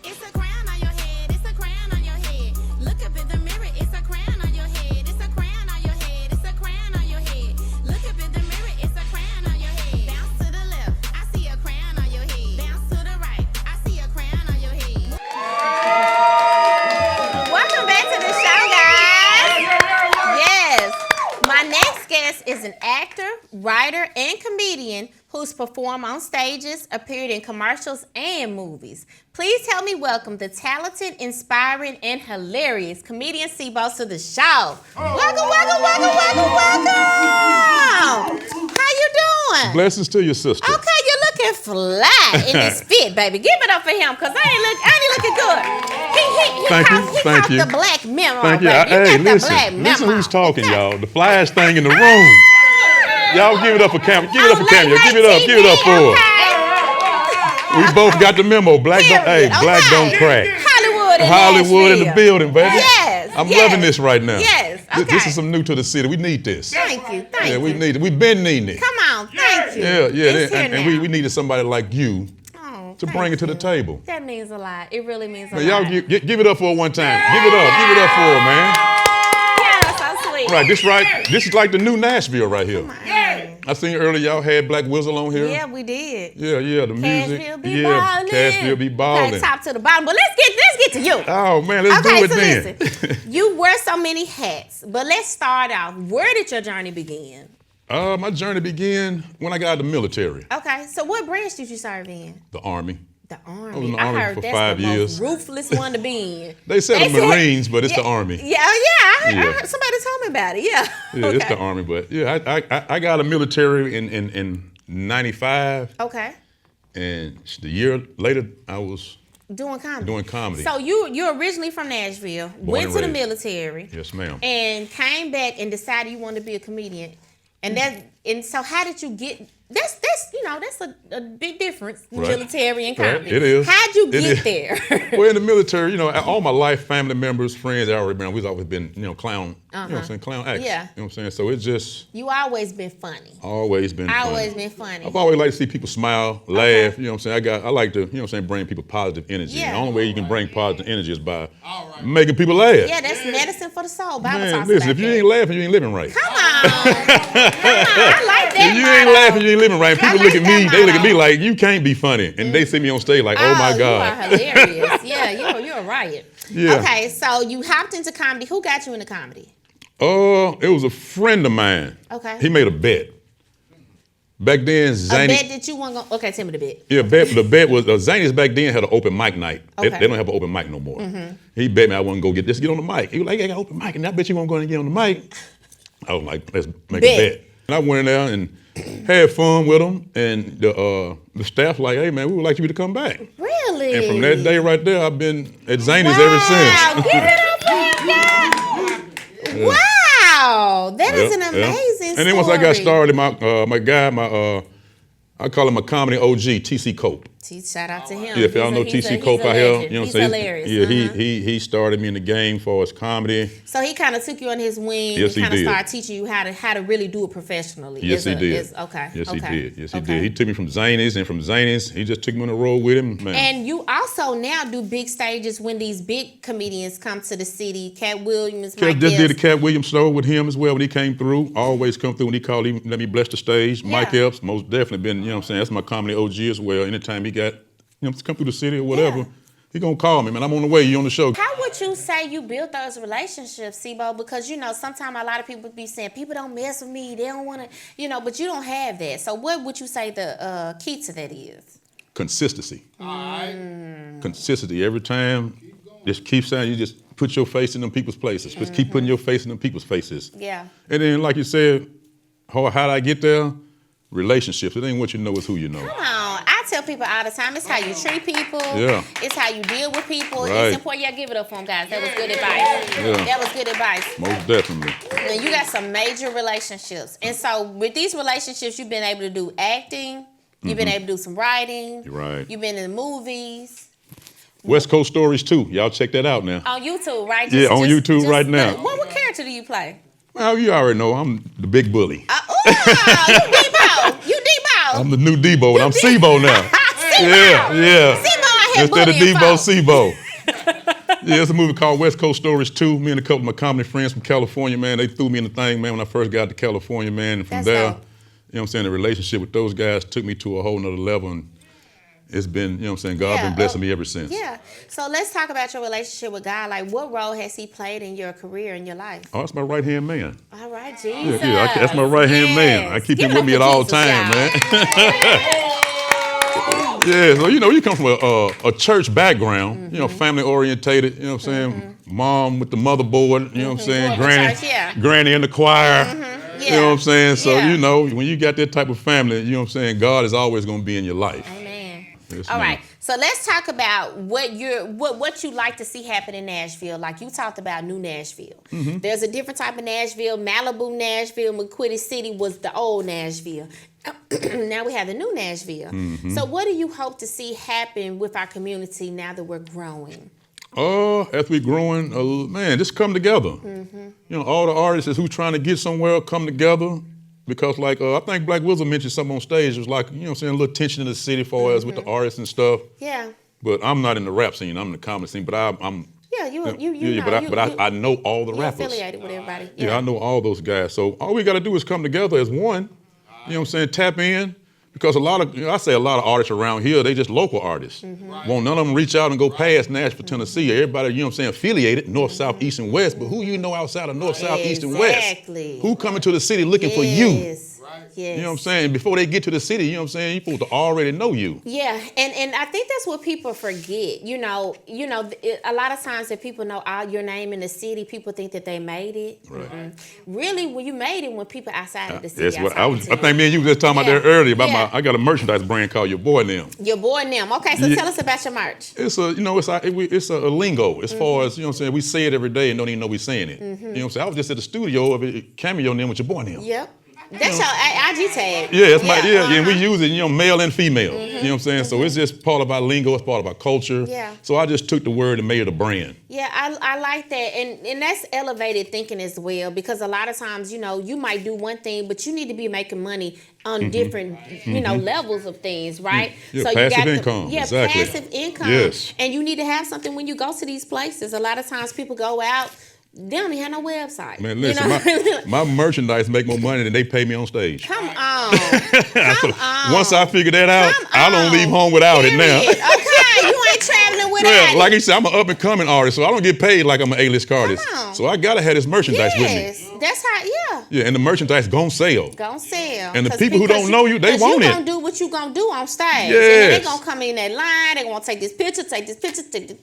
It's a crown on your head, it's a crown on your head. Look up in the mirror, it's a crown on your head, it's a crown on your head, it's a crown on your head. Look up in the mirror, it's a crown on your head. Bounce to the left, I see a crown on your head. Bounce to the right, I see a crown on your head. Welcome back to the show, guys. Yes. My next guest is an actor, writer, and comedian who's performed on stages, appeared in commercials, and movies. Please help me welcome the talented, inspiring, and hilarious Comedian Cbo to the show. Welcome, welcome, welcome, welcome, welcome. How you doing? Blessings to your sister. Okay, you're looking fly in this fit, baby. Give it up for him, cause I ain't looking good. He Thank you, caught thank you. the black memo, Thank you. baby. You Hey, got the black listen. memo. Listen who's talking, Okay. y'all. The flash thing in the room. Y'all give it up for Cameo. Give it up for Cameo. Late Give it up. TV, Give it up for her. okay. We both got the memo. Black don't, Period, hey, black okay. don't crack. Hollywood in the Nashville. building, baby. Yes, I'm yes. loving this right now. Yes, This okay. is some new to the city. We need this. Thank you, thank Yeah, you. we need it. We've been needing it. Come on, thank you. Yeah, yeah. It's here And now. we needed somebody like you Oh, to thank bring it to the you. table. That means a lot. It really means a Man, lot. y'all give it up for her one time. Give it up. Give it up for her, man. Yeah, that's so sweet. Right, this is like the new Nashville right here. I seen earlier y'all had Black Whistle on here. Yeah, we did. Yeah, the music. Cashville be Yeah, ballin'. Cashville be Okay, balling. top to the bottom. But let's get to you. Oh man, let's Okay, do it so then. listen. You wear so many hats, but let's start off. Where did your journey begin? My journey began when I got out of the military, Okay, so what branch did you serve in? the Army. The Army. I was in the Army heard for that's 5 the years. most ruthless one to be in. They said the Marines, but it's the Army. Yeah, I Yeah. heard somebody told me about it. Yeah. Yeah, Okay. it's the Army, but yeah, I got out of the military in '95, Okay. and the year later I was Doing comedy. doing comedy. So you're originally from Nashville, went and to the raised. military, Yes, ma'am. and came back and decided you wanted to be a comedian. And so how did you get? That's a big difference, Right. military and Right. comedy. It is. How'd you It get is. there? Well, in the military, all my life, family members, friends, we've always been, clown, clown acts. Yeah. You know what I'm saying? So it's just You always been funny. always been funny. Always been funny. I've always liked to see people smile, laugh, you know what I'm saying? I like to, bring people positive energy. Yeah. The only way you can bring positive energy is by making people laugh. Yeah, that's medicine for the soul. Bible Man, talks listen, about if you that. ain't laughing, you ain't living right. Come on. I like that. If you ain't motto. laughing, you ain't living right. People like look at me, that they look at me motto. like, you can't be funny. And they see me on stage like, oh my God. You are hilarious. Yeah, you're a riot. Yeah. Okay, so you hopped into comedy. Who got you into comedy? It was a friend of mine. Okay. He made a bet. Back then, A Zany. bet that you weren't going to... Okay, tell me the bet. Yeah, the bet was Zany's back then had an open mic night. They Okay. don't have an open mic no more. He bet me I wouldn't go get on the mic. He was like, I got an open mic, and I bet you won't go and get on the mic. I was like, let's make Bet. a bet. And I went in there and had fun with him, and the staff like, hey man, we would like you to come back. Really? And from that day right there, I've been at Zany's ever Wow, since. give it up for him, guys. Wow, that is an amazing story. And then once I got started, my guy, I call him a comedy OG, TC Cope. Shout out to him. Yeah, if y'all know TC Cope out here, you know what I'm saying? Hilarious. Yeah, he started me in the game for his comedy. So he kind of took you on his wing Yes, and kind of he did. started teaching you how to really do it professionally. Yes, he did. Okay. Yes, okay. he did. Yes, he okay. did. He took me from Zanies, and from Zanies, he just took me on the road with him, man. And you also now do big stages when these big comedians come to the city. Katt Williams, Just did a Katt Williams show with him as well when he came through. Always come through when he called him, let me bless the stage. Yeah. Mike Epps, most definitely been, you know what I'm saying, that's my comedy OG as well. Anytime he got, you know, to come through the city or whatever, Yeah. he gonna call me, man. I'm on the way, you on the show. How would you say you built those relationships, Cbo? Because, you know, sometimes a lot of people be saying, people don't mess with me, they don't want to, you know, but you don't have that. So what would you say the key to that is? Consistency. Consistency. Every time, just keep saying, you just put your face in them people's places. Just keep putting your face in them people's faces. Yeah. And then, like you said, how did I get there? Relationships. It ain't what you know, it's who you know. Come on. I tell people all the time, it's how you treat people. Yeah. It's how you deal with people. Right. It's important. Yeah, give it up for them, guys. That was good advice. Yeah. That was good advice. Most definitely. And you got some major relationships. And so with these relationships, you've been able to do acting. You've been able to do some writing. You're right. You've been in movies. West Coast Stories 2. Y'all check that out now. On YouTube, right? Yeah, on YouTube right now. What character do you play? Well, you already know, I'm the big bully. You Debo. You Debo. I'm the new Debo, and I'm Cbo now. Cbo. Yeah. Cbo out here Instead of bullying Debo, folks. Cbo. Yeah, it's a movie called West Coast Stories 2. Me and a couple of my comedy friends from California, man, they threw me in the thing, man, when I first got to California, man. And from That's there, dope. you know what I'm saying, the relationship with those guys took me to a whole nother level. And it's been, you know what I'm saying, God Yeah, been blessing me ever since. Yeah. So let's talk about your relationship with God. Like, what role has he played in your career, in your life? Oh, that's my right-hand man. All right, Jesus. That's my right-hand man. I keep Give him it with me up at for all Jesus, times, y'all. man. Yeah, so you know, you come from a church background, you know, family orientated, you know what I'm saying? Mom with the motherboard, you know what I'm saying? Going to church, yeah. Granny in the choir. Yeah. You know what I'm saying? So, Yeah. you know, when you got that type of family, you know what I'm saying, God is always gonna be in your life. Amen. Yes, All ma'am. right. So let's talk about what you like to see happen in Nashville. Like you talked about New Nashville. Mm-hmm. There's a different type of Nashville. Malibu Nashville, McQuitty City was the old Nashville. Now we have the new Nashville. Mm-hmm. So what do you hope to see happen with our community now that we're growing? As we growing, man, just come together. Mm-hmm. You know, all the artists who trying to get somewhere come together. Because like, I think Black Wizard mentioned something on stage. It was like, you know what I'm saying, a little tension in the city for us with the artists and stuff. Yeah. But I'm not in the rap scene, I'm in the comedy scene, but I'm Yeah, you I know all the you're rappers. affiliated with everybody. Yeah, I know all those guys. So all we gotta do is come together as one. You know what I'm saying? Tap in. Because I say a lot of artists around here, they just local artists. Won't none of them reach out and go past Nashville, Tennessee. Everybody, you know what I'm saying, affiliated, north, south, east, and west. But who you know outside of north, south, east, and west? Exactly. Who coming to the city looking for you? Yes. You know what I'm saying? Before they get to the city, you know what I'm saying, you supposed to already know you. Yeah, and I think that's what people forget. You know, a lot of times if people know all your name in the city, people think that they made it. Right. Really, when you made it, when people outside of the city. That's what are talking to I think me and you were just talking Yeah. about that earlier about Yeah. I got a merchandise brand called Your Boy Now. Your boy Nim. Okay, so Yeah. tell us about your merch. It's a lingo as far as, you know what I'm saying, we say it every day and don't even know we're saying it. You know what I'm saying? I was just at the studio of a Cameo Now with Your Boy Now. Yep. That's your IG tag. Yeah, it's and we uh-huh. use it, you know, male and female. You know what I'm saying? So it's just part of our lingo, it's part of our culture. Yeah. So I just took the word and made it a brand. Yeah, I like that. And that's elevated thinking as well, because a lot of times, you know, you might do one thing, but you need to be making money on different, you know, levels of things, right? Yeah, so passive you got income, exactly. passive income. Yes. And you need to have something when you go to these places. A lot of times people go out, they don't even have no website. Man, you listen, know? my merchandise make more money than they pay me on stage. Come on. Come on. Once I figure that out, Come I don't on. leave home without it now. Period. Okay, you ain't traveling without Yeah, it. like I said, I'm an up and coming artist, so I don't get paid like I'm an A-list artist. Come on. So I gotta have this merchandise with me. Yes, that's how, yeah. Yeah, and the merchandise gon' sell. Gonna sell. And the people who don't know you, they want you it. gonna do what you gonna do on stage. And Yes. they gonna come in that line, they gonna take this picture, take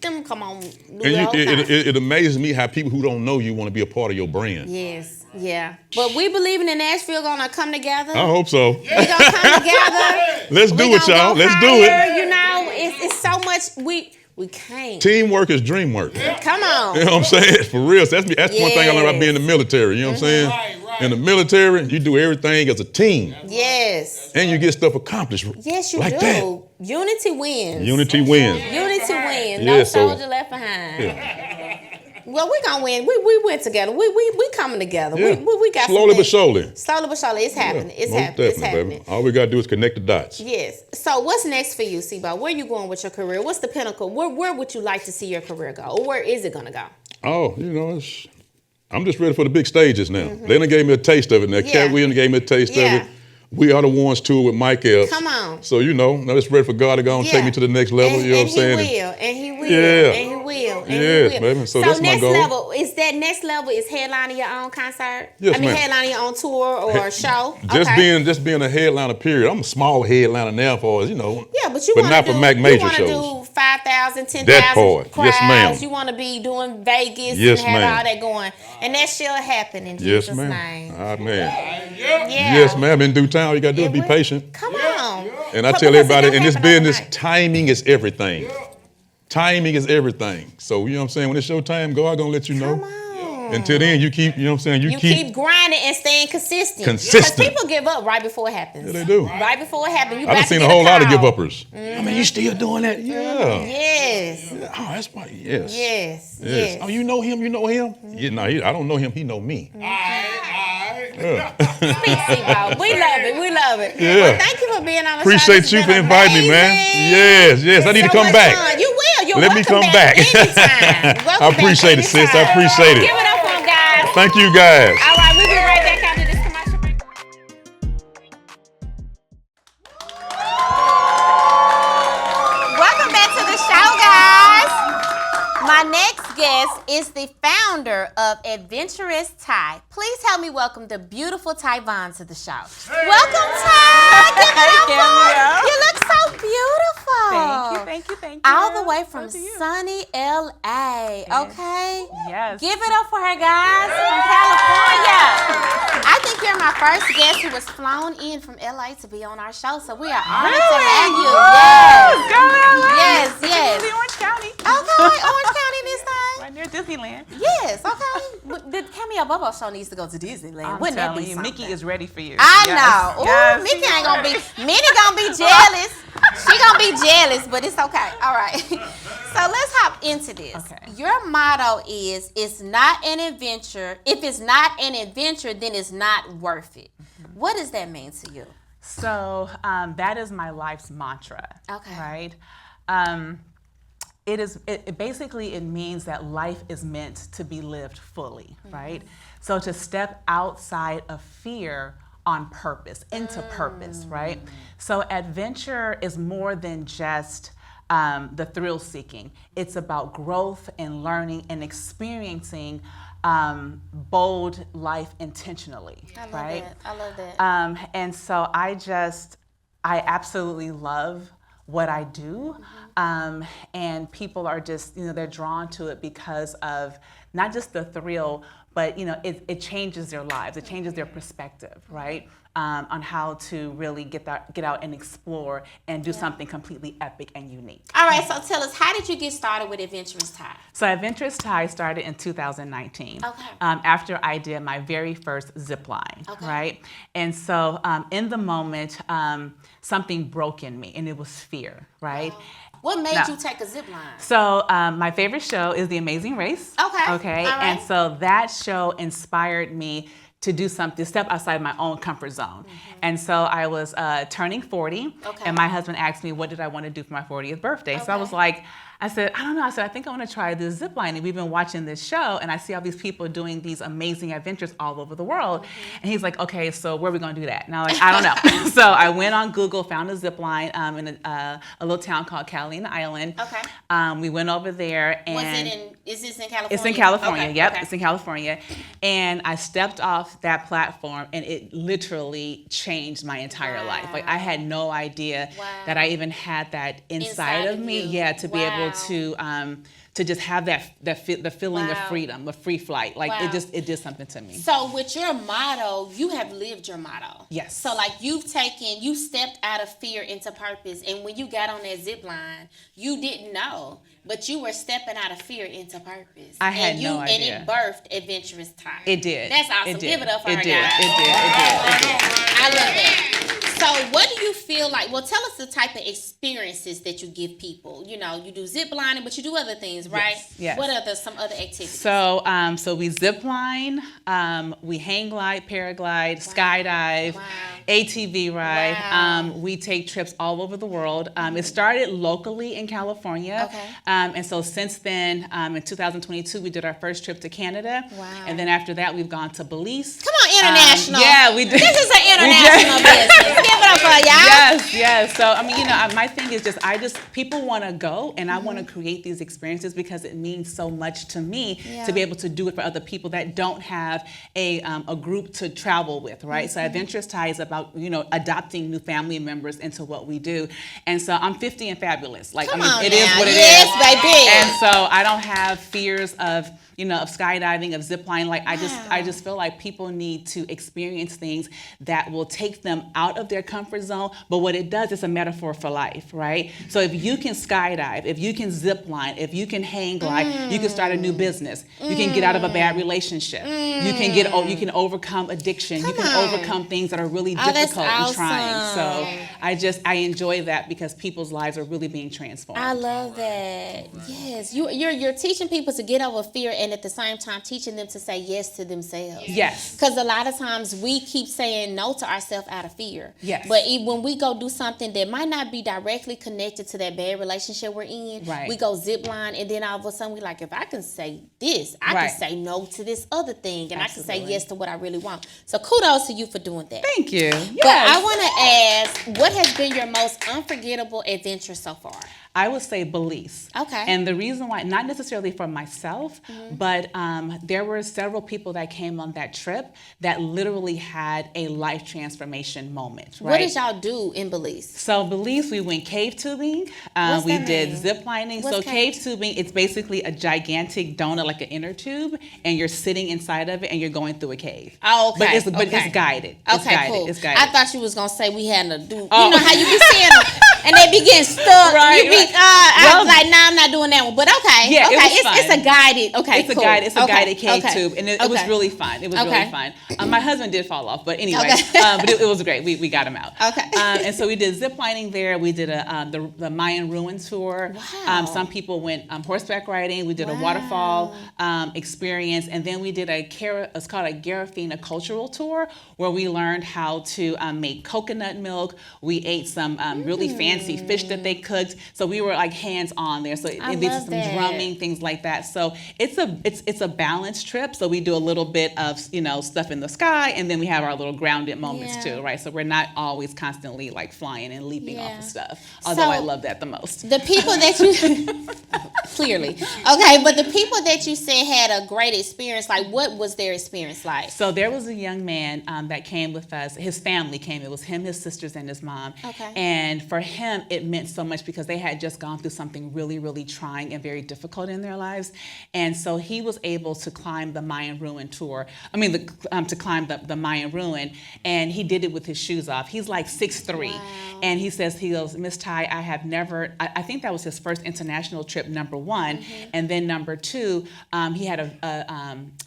them, come on, do And the whole thing. it amazes me how people who don't know you want to be a part of your brand. Yes, yeah. But we believing in Nashville gonna come together. I hope so. We gonna come together. Let's do We it, gonna y'all. go Let's do higher, it. You know, it's so much we can't. Teamwork is dream work. Come on. You know what I'm saying? For real. That's one thing I learned about being in the military. You know what I'm saying? In the military, you do everything as a team. Yes. And you get stuff accomplished. Yes, you like do. That. Unity wins. Unity wins. Unity wins. Yeah, No so- soldier left behind. Yeah. Well, we gonna win. We went together. We coming together. Yeah. We got some Slowly but things. surely. Slowly but surely, it's happening. It's Most happening. It's definitely, happening. baby. All we gotta do is connect the dots. Yes. So what's next for you, Cbo? Where you going with your career? What's the pinnacle? Where would you like to see your career go? Or where is it gonna go? Oh, I'm just ready for the big stages now. They done gave me a taste of it now. Yeah. Katt Williams gave me a taste Yeah. of it. We Are the Ones tour with Mike Epps. Come on. So, now it's ready for God to go and take me to the next level, And, you know what I'm saying? And he will. Yeah. And he will. And Yes, he will. baby. So that's my next goal. level, is that next level is headlining your own concert? Yes, I mean, ma'am. headlining your own tour or show? Just Okay. being a headliner, period. I'm a small headliner now for, Yeah, but you but want not to for do, Mac you major want to shows. do 5,000, 10,000 That part. crowds. Yes, ma'am. You want to be doing Vegas Yes, and have ma'am. all that going. And that shall happen in Yes, Jesus' ma'am. name. Ah, man. Yeah. Yes, ma'am. In due time, you got to do is be will. patient. Come on. And I But tell because it everybody, don't in this happen business, overnight. timing is everything. Timing is everything. So, you know what I'm saying? When it's your time, God gonna let you know. Come on. Until then, you keep, you know what I'm saying? You keep grinding and staying consistent. Consistent. Because people give up right before it happens. Yeah, they do. Right before it happens. You I done about to seen a get whole lot of call. give-uppers. I mean, you still doing that? Yeah. Yes. Oh, that's why, yes. Yes. Yes. Yes. Oh, you know him? You know him? Yeah, no, I don't know him. He know me. Speak, Cbo. We love it. We love it. Yeah. Well, thank you for being on the show. Appreciate This you has for been inviting me, man. amazing. Yes. I need to So come much back. fun. You will. You're Let me welcome come back. Anytime. Welcome I appreciate back it, sis. I anytime. appreciate it. Give it up for them, guys. Thank you, guys. All right, we'll be right back after this commercial break. Welcome back to the show, guys. My next guest is the founder of Adventuressty. Please help me welcome the beautiful Ty Vaughn to the show. Welcome, Ty. Give it up for her. You look so beautiful. Thank you. All the way from So do you. sunny LA, okay? Yes. Give it up for her, guys, from California. I think you're my first guest who was flown in from LA to be on our show, so we are honored to have you. Yes. Go LA. Yes, This yes. is Orange County. Okay, Orange County this time. Right near Disneyland. Yes, okay. But the Cameo Bobo Show needs to go to Disneyland. I'm Wouldn't that telling be you, something? Mickey is ready for you. I Yes. know. Ooh, Yes. Mickey ain't gonna be. Minnie gonna be jealous. She gonna be jealous, but it's okay. All right. So let's hop into this. Okay. Your motto is, "It's not an adventure. If it's not an adventure, then it's not worth it." Mm-hmm. What does that mean to you? So that is my life's mantra. Okay. Right. It basically means that life is meant to be lived fully, right? So to step outside of fear on purpose, into purpose, right? So adventure is more than just the thrill seeking. It's about growth and learning and experiencing bold life intentionally, I love right? that. I love that. And so I absolutely love what I do. And people are just, they're drawn to it because of not just the thrill, but, it changes their lives. It changes their perspective, right? On how to really get out and explore and do something completely epic and unique. All right. So tell us, how did you get started with Adventuressty? So Adventuressty started in 2019. Okay. After I did my very first zip line, Okay. right? And so in the moment, something broke in me, and it was fear, right? What made No. you take a zip line? So my favorite show is The Amazing Race. Okay. Okay. All right. And so that show inspired me to do something, step outside my own comfort zone. And so I was turning 40, Okay. and my husband asked me, what did I want to do for my 40th birthday? So I was like, I said, I don't know. I said, I think I want to try this zip line. And we've been watching this show, and I see all these people doing these amazing adventures all over the world. And he's like, okay, so where are we going to do that? And I'm like, I don't know. So I went on Google, found a zip line in a little town called Catalina Island. Okay. We went over there, and Is this in California? it's in California. Okay, Yep, okay. it's in California. And I stepped off that platform, and it literally changed my entire life. Like, I had no idea Wow. that I even had that inside of me. you. Yeah, to be able Wow. to just have the feeling of Wow. freedom, of free flight. Like, Wow. it did something to me. So with your motto, you have lived your motto. Yes. So like you stepped out of fear into purpose, and when you got on that zip line, you didn't know, but you were stepping out of fear into purpose. I had no And idea. it birthed Adventuressty. It did. That's awesome. It did. Give it up for It her, did. guys. It did. I love that. So what do you feel feel like, well, tell us the type of experiences that you give people. You know, you do zip lining, but you do other things, right? Yes. What are some other activities? So we zip line, we hang glide, paraglide, skydive, ATV ride. Wow. We take trips all over the world. It started locally in California. Okay. And so since then, in 2022, we did our first trip to Canada. Wow. And then after that, we've gone to Belize. Come on, international. Yeah, we did. This is an international business. Give it up for y'all. Yes. So, I mean, you know, my thing is people want to go, and I want to create these experiences because it means so much to me to be able to do it for other people that don't have a group to travel with, right? So Adventuressty is about, you know, adopting new family members into what we do. And so I'm 50 and fabulous. Like, Come I mean, on it now. is what it is. Yes, baby. And so I don't have fears of, you know, of skydiving, of ziplining. Like, I just feel like people need to experience things that will take them out of their comfort zone. But what it does is a metaphor for life, right? So if you can skydive, if you can zipline, if you can hang glide, you can start a new business. You can get out of a bad relationship. You can overcome addiction. You can overcome things that are really difficult and trying. So I enjoy that because people's lives are really being transformed. I love that. Yes, you're teaching people to get over fear, and at the same time teaching them to say yes to themselves. Yes. Because a lot of times we keep saying no to ourselves out of fear. Yes. But when we go do something that might not be directly connected to that bad relationship we're in, Right. we go zip line, and then all of a sudden we like, if I can say this, I Right. can say no to this other thing, and I can Absolutely. say yes to what I really want. So kudos to you for doing that. Thank you. But I want to ask, what has been your most unforgettable adventure so far? I would say Belize. Okay. And the reason why, not necessarily for myself, but there were several people that came on that trip that literally had a life transformation moment, right? What did y'all do in Belize? So Belize, we went cave tubing. What's We that did mean? zip lining. What's So cave cave tubing, it's basically a gigantic donut, like an inner tube, and you're sitting inside of it and you're going through a cave. Oh, okay. But it's okay. guided. It's Okay, guided. cool. It's guided. I thought you was gonna say we had to do. Oh. You know how you be seeing them and they be getting stuck. Right, You be, right. I was Well, like, nah, I'm not doing that one. But okay, Yeah, it okay, was it's fun. a guided. Okay, It's cool. a guided cave okay. tube, and it was Okay. really fun. It was Okay. really fun. My husband did fall off, but anyway, Okay. but it was great. We got him out. Okay. And so we did zip lining there. We did the Mayan ruin tour. Wow. Some people went horseback riding. We did a waterfall experience, and then we did it's called a Garifuna cultural tour, where we learned how to make coconut milk. We ate some really fancy fish that they cooked. So we were like hands on there. So I it did love some that. drumming, things like that. So it's a balanced trip. So we do a little bit of, you know, stuff in the sky, and then we have our little grounded moments Yeah. too, right? So we're not always constantly like flying and leaping off Yeah. of stuff. Although So- I love that the most. The people that you clearly okay, but the people that you said had a great experience. Like, what was their experience like? So there was a young man that came with us. His family came. It was him, his sisters, and his mom. Okay. And for him, it meant so much because they had just gone through something really, really trying and very difficult in their lives. And so he was able to climb the Mayan ruin tour. I mean, to climb the Mayan ruin, and he did it with his shoes off. He's like 6'3", and he goes, Miss Ty, I have never. I think that was his first international trip, number one, and then number two, he had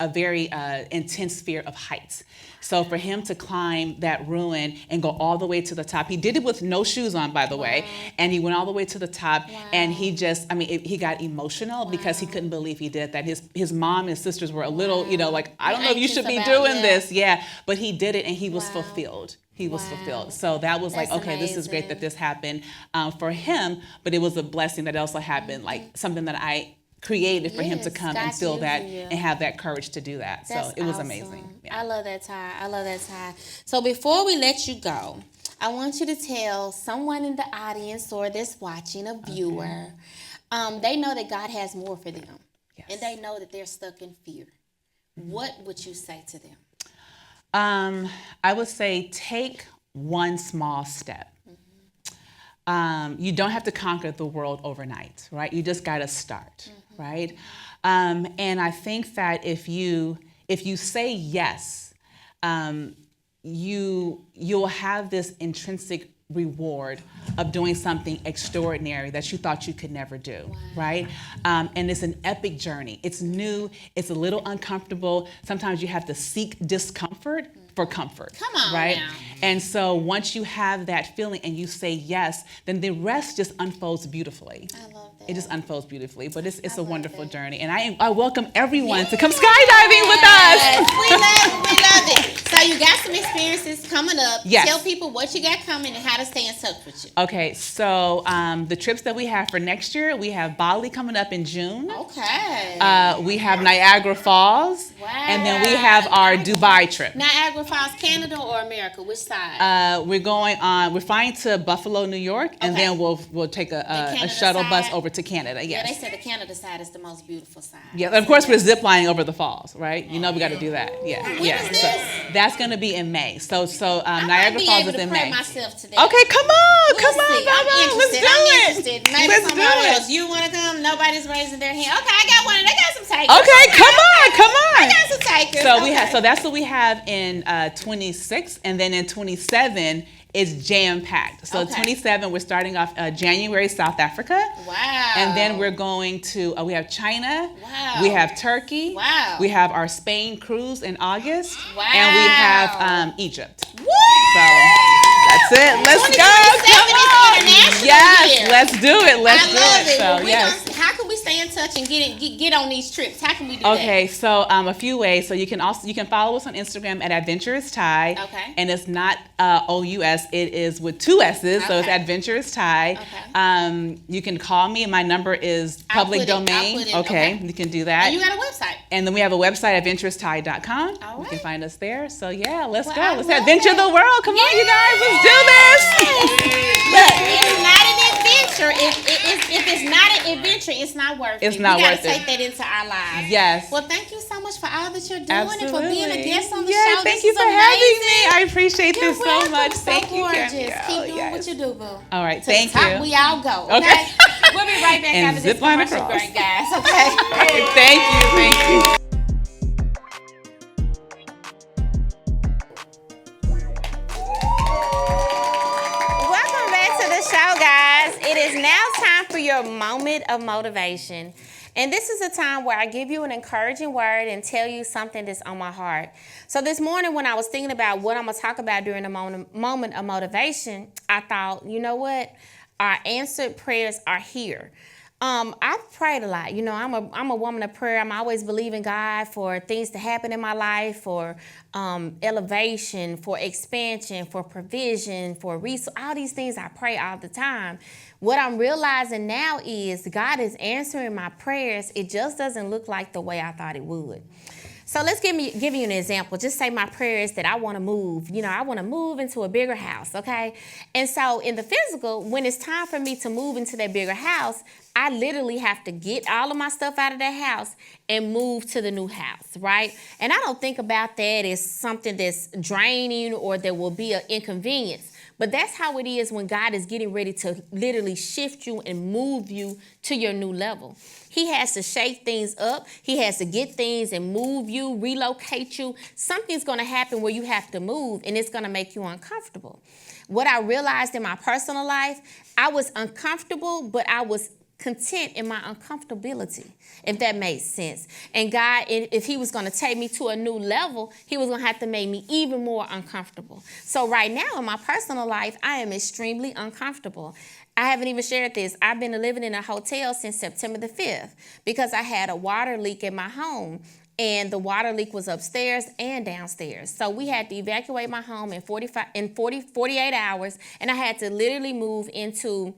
a very intense fear of heights. So for him to climb that ruin and go all the way to the top, he did it with no shoes on, by the way, and he went all the way to the top, and he just, he got emotional because he couldn't believe he did that. His mom and sisters were a little, you know, like, I don't know if you should be doing this. Yeah, but he did it, and he was fulfilled. He was fulfilled. So that was That's like, okay, this is great amazing. that this happened for him, but it was a blessing that also happened, like something that I created for him to Yes, come and God's feel that using you. and have that courage to do that. That's so it was awesome. amazing. Yeah. I love that, Ty. I love that, Ty. So before we let you go, I want you to tell someone in the audience or that's watching, a viewer, they know that God has more for them. Yes. And they know that they're stuck in fear. What would you say to them? I would say take one small step. You don't have to conquer the world overnight, right? You just got to start, right? And I think that if you say yes, you'll have this intrinsic reward of doing something extraordinary that you thought you could never do, right? And it's an epic journey. It's new. It's a little uncomfortable. Sometimes you have to seek discomfort for comfort. Come on right? now. And so once you have that feeling and you say yes, then the rest just unfolds beautifully. I love that. It just unfolds beautifully, but it's a love wonderful it. journey. And I welcome everyone to come skydiving with us. We love it. So you got some experiences coming up. Yes. Tell people what you got coming and how to stay in touch with you. Okay, so the trips that we have for next year, we have Bali coming up in June. Okay. We have Niagara Falls. Wow. And then we have our Dubai trip. Niagara Falls, Canada or America? Which side? We're flying to Buffalo, New York, and Okay. then we'll take a Canada shuttle bus side? over to Canada. Yeah, Yes. they said the Canada side is the most beautiful side. Yeah, of course we're ziplining over the falls, right? You know we got to do that. Yeah, When yeah. is So this? that's going to be in May. So I might Niagara be Falls able is to in pray May. myself to that. Okay, come on, We'll come on, see. I'm Baba. Let's interested. do I'm it. interested. Maybe Let's do somebody it. else. You want to come? Nobody's raising their hand. Okay, I got one. They got some takers. Okay, come on. I got some takers. So that's what we have in 26, and then in 27 is jam packed. So Okay. 27 we're starting off January South Africa. Wow. And then we're going to we have China. Wow. We have Turkey. Wow. We have our Spain cruise in August. Wow. And we have Egypt. Woo! So that's it. Let's go. 2027 Come is on. international Yes, year. let's do it. Let's I do love it. So Well, yes. how can we stay in touch and get on these trips? How can we do that? Okay, so a few ways. So you can follow us on Instagram at Adventuressty. Okay. And it's not OUS. It is with 2 S's. So it's Okay. Adventuressty. Okay. You can call me. My number is I'll public put it- I'll domain. put it- Okay, okay. you can do that. And you got a website. And then we have a website, adventuressty.com. All You right. can find us there. So yeah, let's Well, go. I Let's love adventure it. the world. Come on, you guys. Let's do this. Look, it's not an adventure. If it's not an adventure, it's not worth it. It's not we worth gotta it. take that into our lives. Yes. Well, thank you so much for all that you're doing Absolutely. and for being a guest on the Yeah, show. thank This you is for having me. amazing. I appreciate You're this so welcome. much. So Thank you, gorgeous. Cameo. Keep doing Yes. what you do, boo. All right, To thank the top you. we all go. Okay. Okay. We'll be right back And after this zip line commercial across. break, guys. Okay. Thank you. Welcome back to the show, guys. It is now time for your moment of motivation. And this is a time where I give you an encouraging word and tell you something that's on my heart. So this morning when I was thinking about what I'm going to talk about during the moment of motivation, I thought, you know what? Our answered prayers are here. I've prayed a lot. You know, I'm a woman of prayer. I'm always believing God for things to happen in my life, for elevation, for expansion, for provision, for resource. All these things I pray all the time. What I'm realizing now is God is answering my prayers. It just doesn't look like the way I thought it would. So let's give you an example. Just say my prayer is that I want to move. You know, I want to move into a bigger house, okay? And so in the physical, when it's time for me to move into that bigger house, I literally have to get all of my stuff out of that house and move to the new house, right? And I don't think about that as something that's draining or there will be an inconvenience. But that's how it is when God is getting ready to literally shift you and move you to your new level. He has to shake things up. He has to get things and move you, relocate you. Something's going to happen where you have to move, and it's going to make you uncomfortable. What I realized in my personal life, I was uncomfortable, but I was content in my uncomfortability, if that made sense. And God, if he was going to take me to a new level, he was going to have to make me even more uncomfortable. So right now in my personal life, I am extremely uncomfortable. I haven't even shared this. I've been living in a hotel since September the 5th because I had a water leak in my home. And the water leak was upstairs and downstairs. So we had to evacuate my home in 48 hours. And I had to literally move into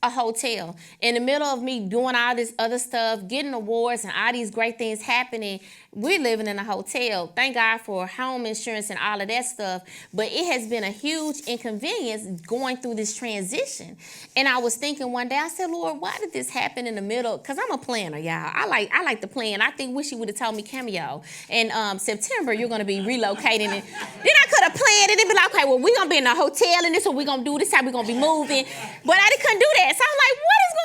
a hotel. In the middle of me doing all this other stuff, getting awards and all these great things happening, we're living in a hotel. Thank God for home insurance and all of that stuff. But it has been a huge inconvenience going through this transition. And I was thinking one day, I said, Lord, why did this happen in the middle? Because I'm a planner, y'all. I like to plan. I wish you would have told me, Cameo, in September you're going to be relocating. And then I could have planned it and be like, okay, well, we're going to be in a hotel and this is what we're going to do. This is how we're going to be moving. But I couldn't do that. So I'm like, what is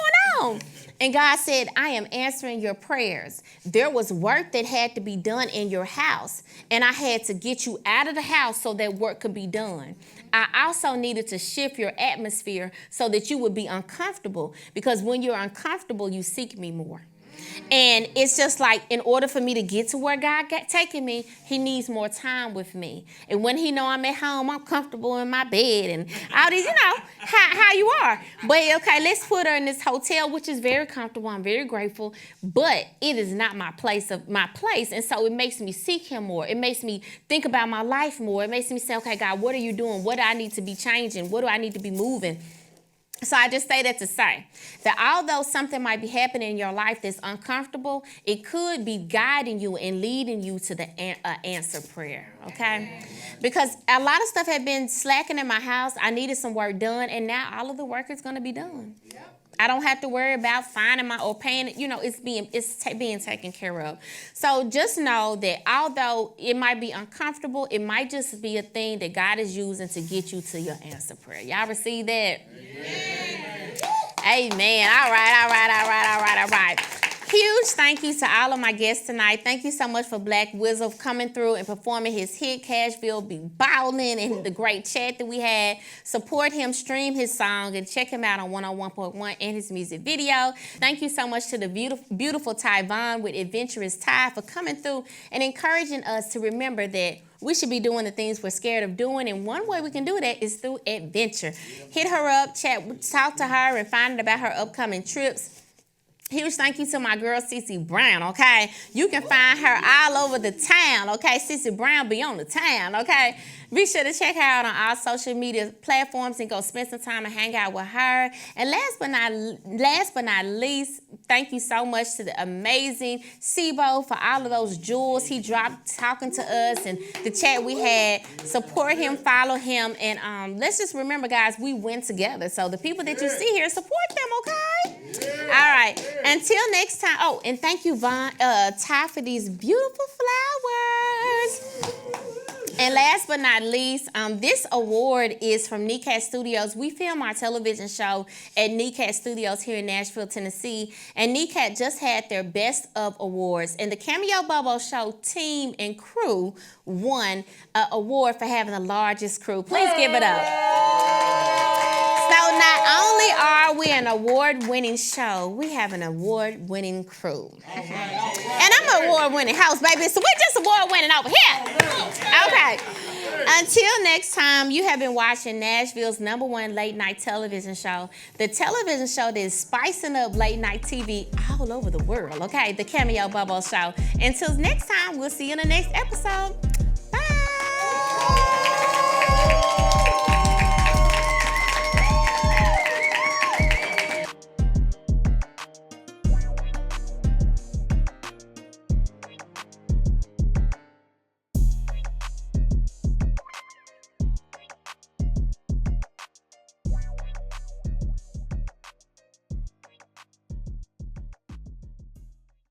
going on? And God said, I am answering your prayers. There was work that had to be done in your house, and I had to get you out of the house so that work could be done. I also needed to shift your atmosphere so that you would be uncomfortable, because when you're uncomfortable, you seek me more. And it's just like, in order for me to get to where God got taking me, he needs more time with me. And when he know I'm at home, I'm comfortable in my bed and all these, how you are. But okay, let's put her in this hotel, which is very comfortable. I'm very grateful, but it is not my place. And so it makes me seek him more. It makes me think about my life more. It makes me say, okay, God, what are you doing? What do I need to be changing? What do I need to be moving? So I just say that to say that although something might be happening in your life that's uncomfortable, it could be guiding you and leading you to the answer prayer, okay? Because a lot of stuff had been slacking in my house. I needed some work done, and now all of the work is going to be done. I don't have to worry about finding or paying it. It's being taken care of. So just know that although it might be uncomfortable, it might just be a thing that God is using to get you to your answer prayer. Y'all receive that? Amen. All right. Huge thank you to all of my guests tonight. Thank you so much for Black Wizard coming through and performing his hit, Cashville Be Ballin', and the great chat that we had. Support him, stream his song, and check him out on 101.1 and his music video. Thank you so much to the beautiful Ty Vaughn with Adventuressty for coming through and encouraging us to remember that we should be doing the things we're scared of doing, and one way we can do that is through adventure. Hit her up, talk to her, and find out about her upcoming trips. Huge thank you to my girl, Sissy Brown, okay? You can find her all over the town, okay? Sissy Brown be on the town, okay? Be sure to check her out on all social media platforms and go spend some time and hang out with her. And last but not least, thank you so much to the amazing Cbo for all of those jewels he dropped talking to us and the chat we had. Support him, follow him, and let's just remember, guys, we win together. So the people that you see here, support them, okay? All right. Until next time. Oh, and thank you, Ty, for these beautiful flowers. And last but not least, this award is from Katt Studios. We film our television show at Katt Studios here in Nashville, Tennessee. And Katt just had their Best of Awards. And the Cameo Bobo Show team and crew won an award for having the largest crew. Please give it up. So not only are we an award-winning show, we have an award-winning crew. And I'm an award-winning house, baby, so we're just award-winning over here. Okay. Until next time, you have been watching Nashville's #1 late-night television show, the television show that is spicing up late-night TV all over the world, okay? The Cameo Bobo Show. Until next time, we'll see you in the next episode.